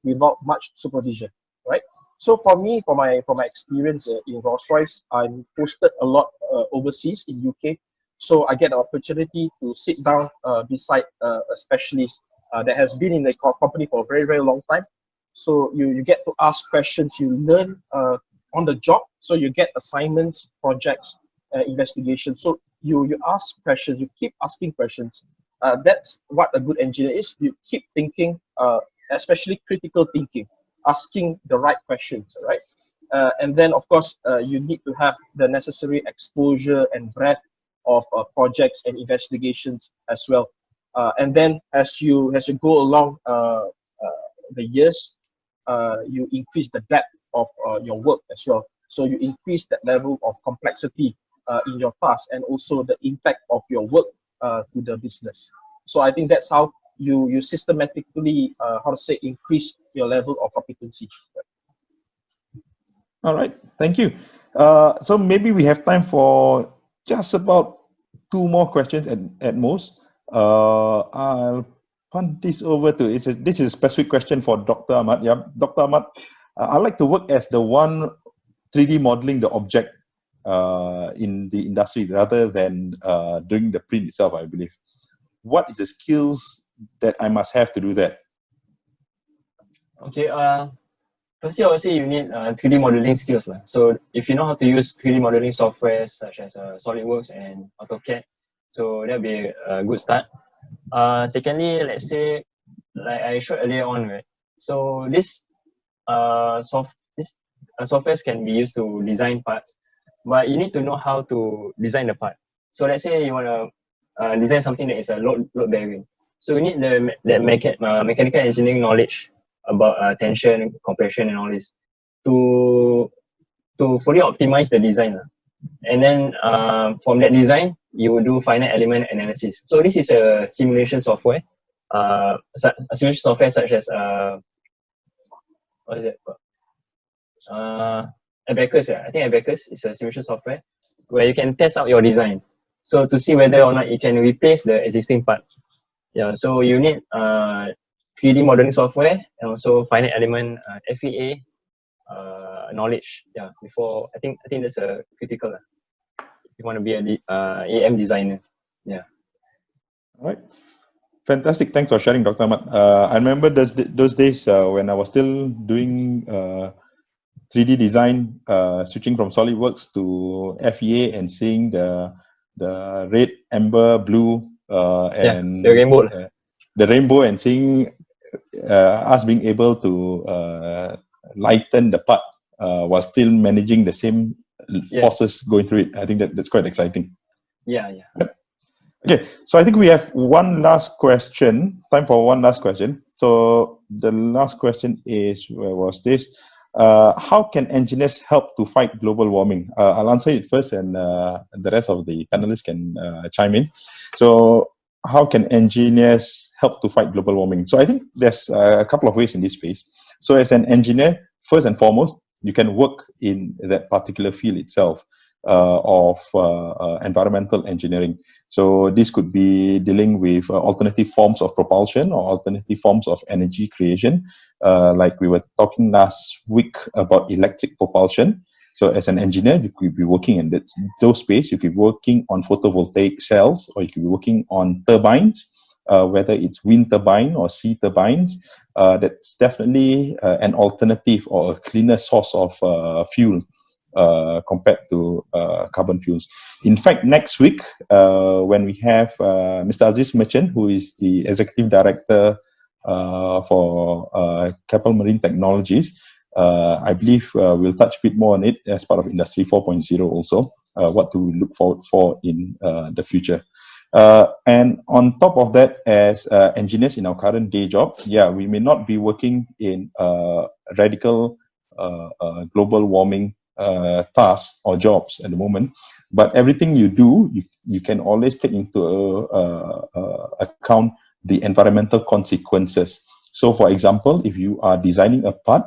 Speaker 3: without much supervision, right? So for me, for my experience in Rolls-Royce, I'm posted a lot overseas in UK. So I get the opportunity to sit down beside a specialist that has been in the company for a very, very long time. So you get to ask questions, you learn on the job. So you get assignments, projects, investigations. So you ask questions, you keep asking questions. That's what a good engineer is. You keep thinking, especially critical thinking, asking the right questions, right? And then, of course, you need to have the necessary exposure and breadth of projects and investigations as well. And then, as you go along the years, you increase the depth of your work as well. So you increase that level of complexity in your task, and also the impact of your work to the business. So I think that's how you systematically increase your level of competency.
Speaker 2: All right, thank you. So maybe we have time for just about 2 more questions at most. I'll punt this over to, this is a specific question for Dr. Ahmad. Yeah, Dr. Ahmad, I like to work as the one 3D modeling the object in the industry rather than doing the print itself, I believe. What is the skills that I must have to do that?
Speaker 6: Okay, firstly, I would say you need 3D modeling skills. So if you know how to use 3D modeling software such as SolidWorks and AutoCAD, so that'll be a good start. Secondly, let's say, like I showed earlier on, right? So this softwares can be used to design parts, but you need to know how to design the part. So let's say you want to design something that is a load bearing. So you need the mechanical engineering knowledge about tension, compression, and all this to fully optimize the design. And then from that design, you will do finite element analysis. So this is a simulation software. A simulation software such as what is it called? Abacus. I think Abacus is a simulation software where you can test out your design. So to see whether or not it can replace the existing part. Yeah. So you need 3D modeling software and also finite element FEA knowledge. Yeah. Before I think that's a critical. If you want to be a AM designer. Yeah.
Speaker 2: All right. Fantastic. Thanks for sharing, Dr. Ahmad. I remember those days when I was still doing 3D design, switching from SolidWorks to FEA and seeing the red, amber, blue, and
Speaker 6: the rainbow.
Speaker 2: The rainbow, and seeing us being able to lighten the part while still managing the same forces going through it. I think that's quite exciting.
Speaker 6: Yeah.
Speaker 2: Okay, so I think we have one last question. Time for one last question. So the last question is, where was this? How can engineers help to fight global warming? I'll answer it first, and the rest of the panelists can chime in. So how can engineers help to fight global warming? So I think there's a couple of ways in this space. So as an engineer, first and foremost, you can work in that particular field itself of environmental engineering. So this could be dealing with alternative forms of propulsion or alternative forms of energy creation. Like we were talking last week about electric propulsion. So as an engineer, you could be working in those space. You could be working on photovoltaic cells, or you could be working on turbines, whether it's wind turbine or sea turbines. That's definitely an alternative or a cleaner source of fuel compared to carbon fuels. In fact, next week, when we have Mr. Aziz Merchant, who is the Executive Director for Keppel Marine Technologies. I believe we'll touch a bit more on it as part of Industry 4.0 also, what to look forward for in the future. And on top of that, as engineers in our current day job, yeah, we may not be working in radical global warming tasks or jobs at the moment, but everything you do, you can always take into account the environmental consequences. So for example, if you are designing a part,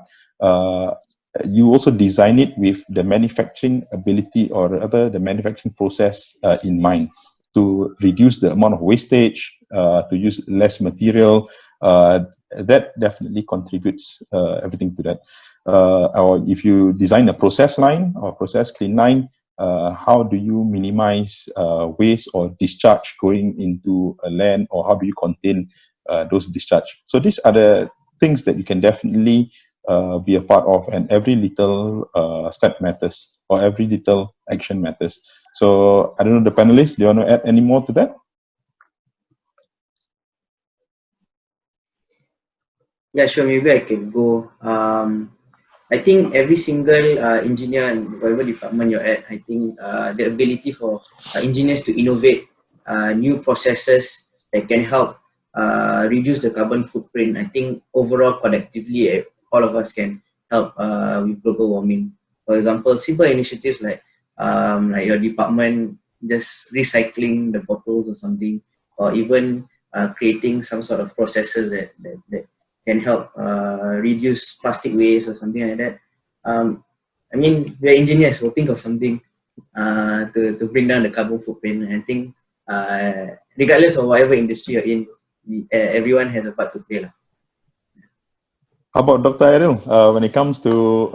Speaker 2: you also design it with the manufacturing ability, or rather the manufacturing process in mind, to reduce the amount of wastage, to use less material. That definitely contributes everything to that. Or if you design a process line or process clean line, how do you minimize waste or discharge going into a land, or how do you contain those discharge? So these are the things that you can definitely be a part of, and every little step matters, or every little action matters. So I don't know, the panelists, do you want to add any more to that?
Speaker 4: Yeah, sure. Maybe I can go. I think every single engineer in whatever department you're at, I think the ability for engineers to innovate new processes that can help reduce the carbon footprint. I think overall, collectively, all of us can help with global warming. For example, simple initiatives like your department just recycling the bottles or something, or even creating some sort of processes that can help reduce plastic waste or something like that. I mean, we're engineers, we'll think of something to bring down the carbon footprint. And I think regardless of whatever industry you're in, everyone has a part to play.
Speaker 2: How about Dr. Airil, when it comes to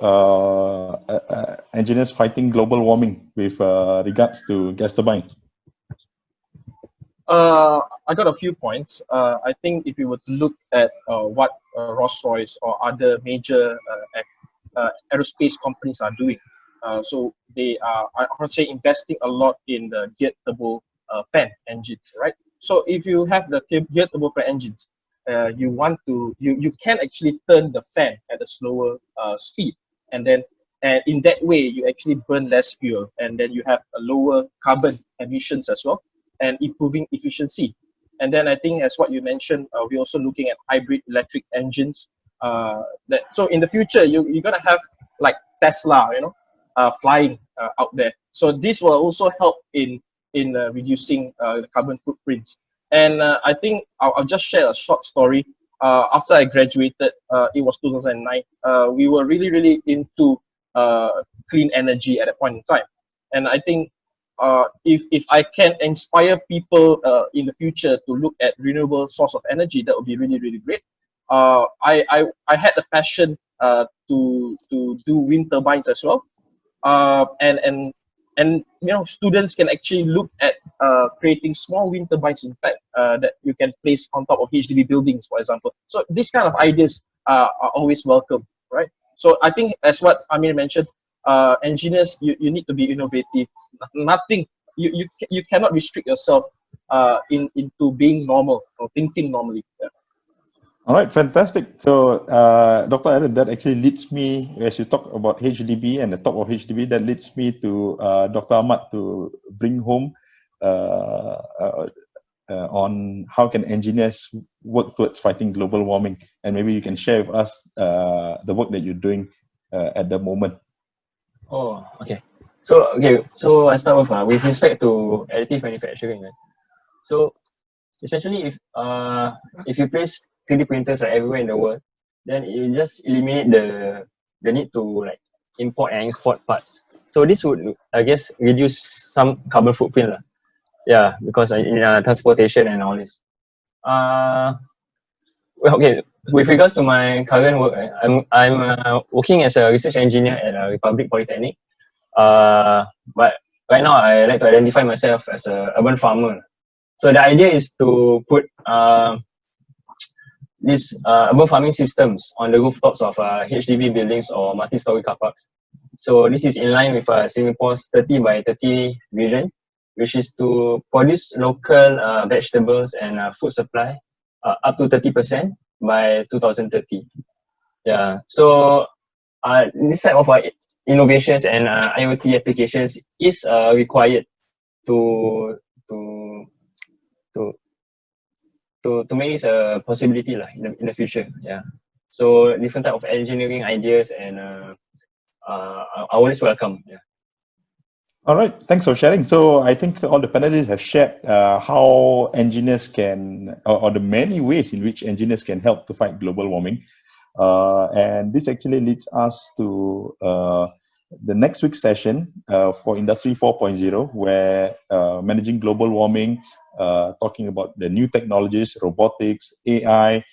Speaker 2: engineers fighting global warming with regards to gas turbine?
Speaker 3: I got a few points. I think if you were to look at what Rolls-Royce or other major aerospace companies are doing, so they are, I would say, investing a lot in the geared turbofan engines, right? So if you have the geared turbofan engines, you can actually turn the fan at a slower speed, and in that way you actually burn less fuel, and then you have a lower carbon emissions as well, and improving efficiency. And then I think, as what you mentioned, we're also looking at hybrid electric engines. So in the future, you're gonna have like Tesla, flying out there. So this will also help in reducing the carbon footprints. And I think I'll just share a short story. After I graduated, it was 2009. We were really into clean energy at that point in time, and I think if I can inspire people in the future to look at renewable source of energy, that would be really great. I had the passion to do wind turbines as well, and students can actually look at creating small wind turbines, in fact, that you can place on top of HDB buildings, for example. So these kind of ideas are always welcome, right? So I think, as what Amir mentioned, engineers, you need to be innovative. Nothing, you cannot restrict yourself into being normal or thinking normally. Yeah.
Speaker 2: All right, fantastic. So, Dr. Airil, that actually leads me, as you talk about HDB and the top of HDB, that leads me to Dr. Ahmad to bring home on how can engineers work towards fighting global warming, and maybe you can share with us the work that you're doing at the moment.
Speaker 6: Oh, okay. So I start with respect to additive manufacturing. Right? So essentially, if you place 3D printers everywhere in the world, then you just eliminate the need to like import and export parts. So this would, I guess, reduce some carbon footprint. Yeah, because in transportation and all this. Well, okay. With regards to my current work, I'm working as a research engineer at Republic Polytechnic. But right now I like to identify myself as a urban farmer. So the idea is to put these urban farming systems on the rooftops of HDB buildings or multi-story car parks. So this is in line with Singapore's 30 by 30 vision, which is to produce local vegetables and food supply up to 30% by 2030. Yeah, so this type of innovations and IoT applications is required to to to to make this a possibility in the future. Yeah, so different type of engineering ideas and are always welcome. Yeah.
Speaker 2: All right, thanks for sharing. So I think all the panelists have shared how engineers can, or the many ways in which engineers can help to fight global warming. And this actually leads us to the next week's session for Industry 4.0, where managing global warming, talking about the new technologies, robotics, AI,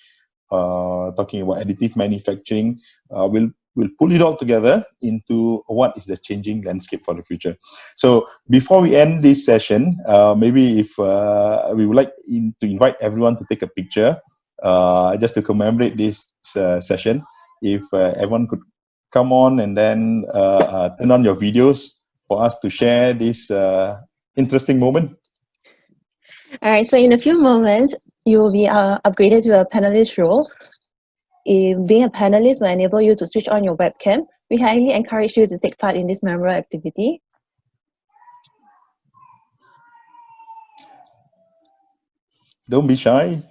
Speaker 2: talking about additive manufacturing, we'll pull it all together into what is the changing landscape for the future. So before we end this session, maybe if we would like to invite everyone to take a picture just to commemorate this session. If everyone could come on and then turn on your videos for us to share this interesting moment.
Speaker 1: All right, so in a few moments, you will be upgraded to a panelist role. Being a panelist will enable you to switch on your webcam. We highly encourage you to take part in this memorable activity.
Speaker 2: Don't be shy.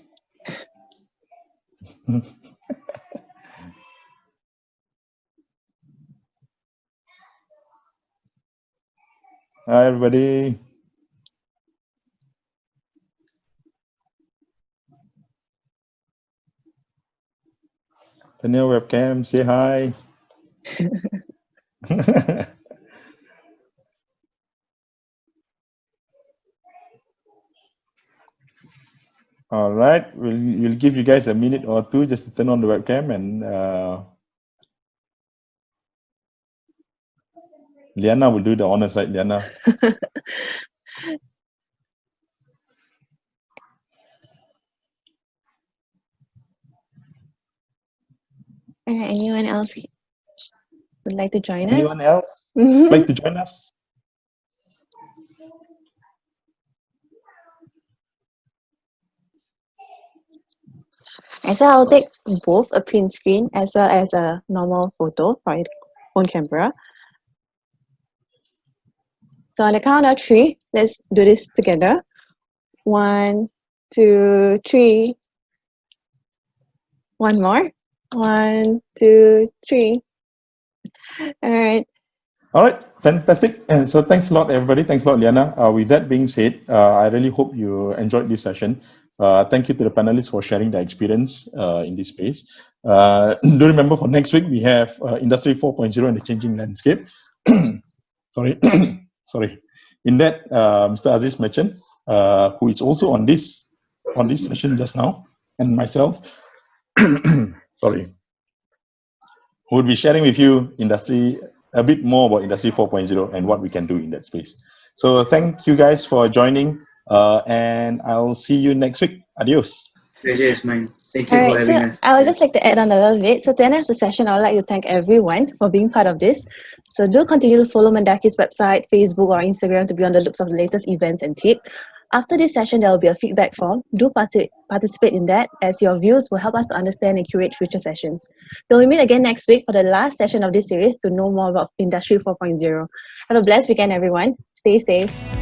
Speaker 2: Hi, everybody. Turn your webcam, say hi. All right, we'll give you guys a minute or two just to turn on the webcam, and Liana will do the honors, right, Liana?
Speaker 1: Anyone else would like to join us?
Speaker 2: Anyone else like to join us?
Speaker 1: So I'll take both a print screen as well as a normal photo for phone camera. So on the count of 3, let's do this together. 1, 2, 3. One more. 1, 2, 3. All right.
Speaker 2: All right, fantastic. And so thanks a lot, everybody. Thanks a lot, Liana. With that being said, I really hope you enjoyed this session. Thank you to the panelists for sharing their experience in this space. Do remember for next week, we have Industry 4.0 and the changing landscape. Sorry. Sorry. In that, Mr. Aziz mentioned, who is also on this session just now, and myself, sorry, who will be sharing with you a bit more about Industry 4.0 and what we can do in that space. So thank you guys for joining, and I'll see you next week. Adios.
Speaker 4: Pleasure is mine. Thank you
Speaker 1: All
Speaker 4: for
Speaker 1: right,
Speaker 4: having
Speaker 1: so
Speaker 4: us.
Speaker 1: I would just like to add on a little bit. So at the end of the session, I would like to thank everyone for being part of this. So do continue to follow Mendaki's website, Facebook, or Instagram to be on the loops of the latest events and tips. After this session, there will be a feedback form. Do participate in that, as your views will help us to understand and curate future sessions. So we meet again next week for the last session of this series to know more about Industry 4.0. Have a blessed weekend, everyone. Stay safe.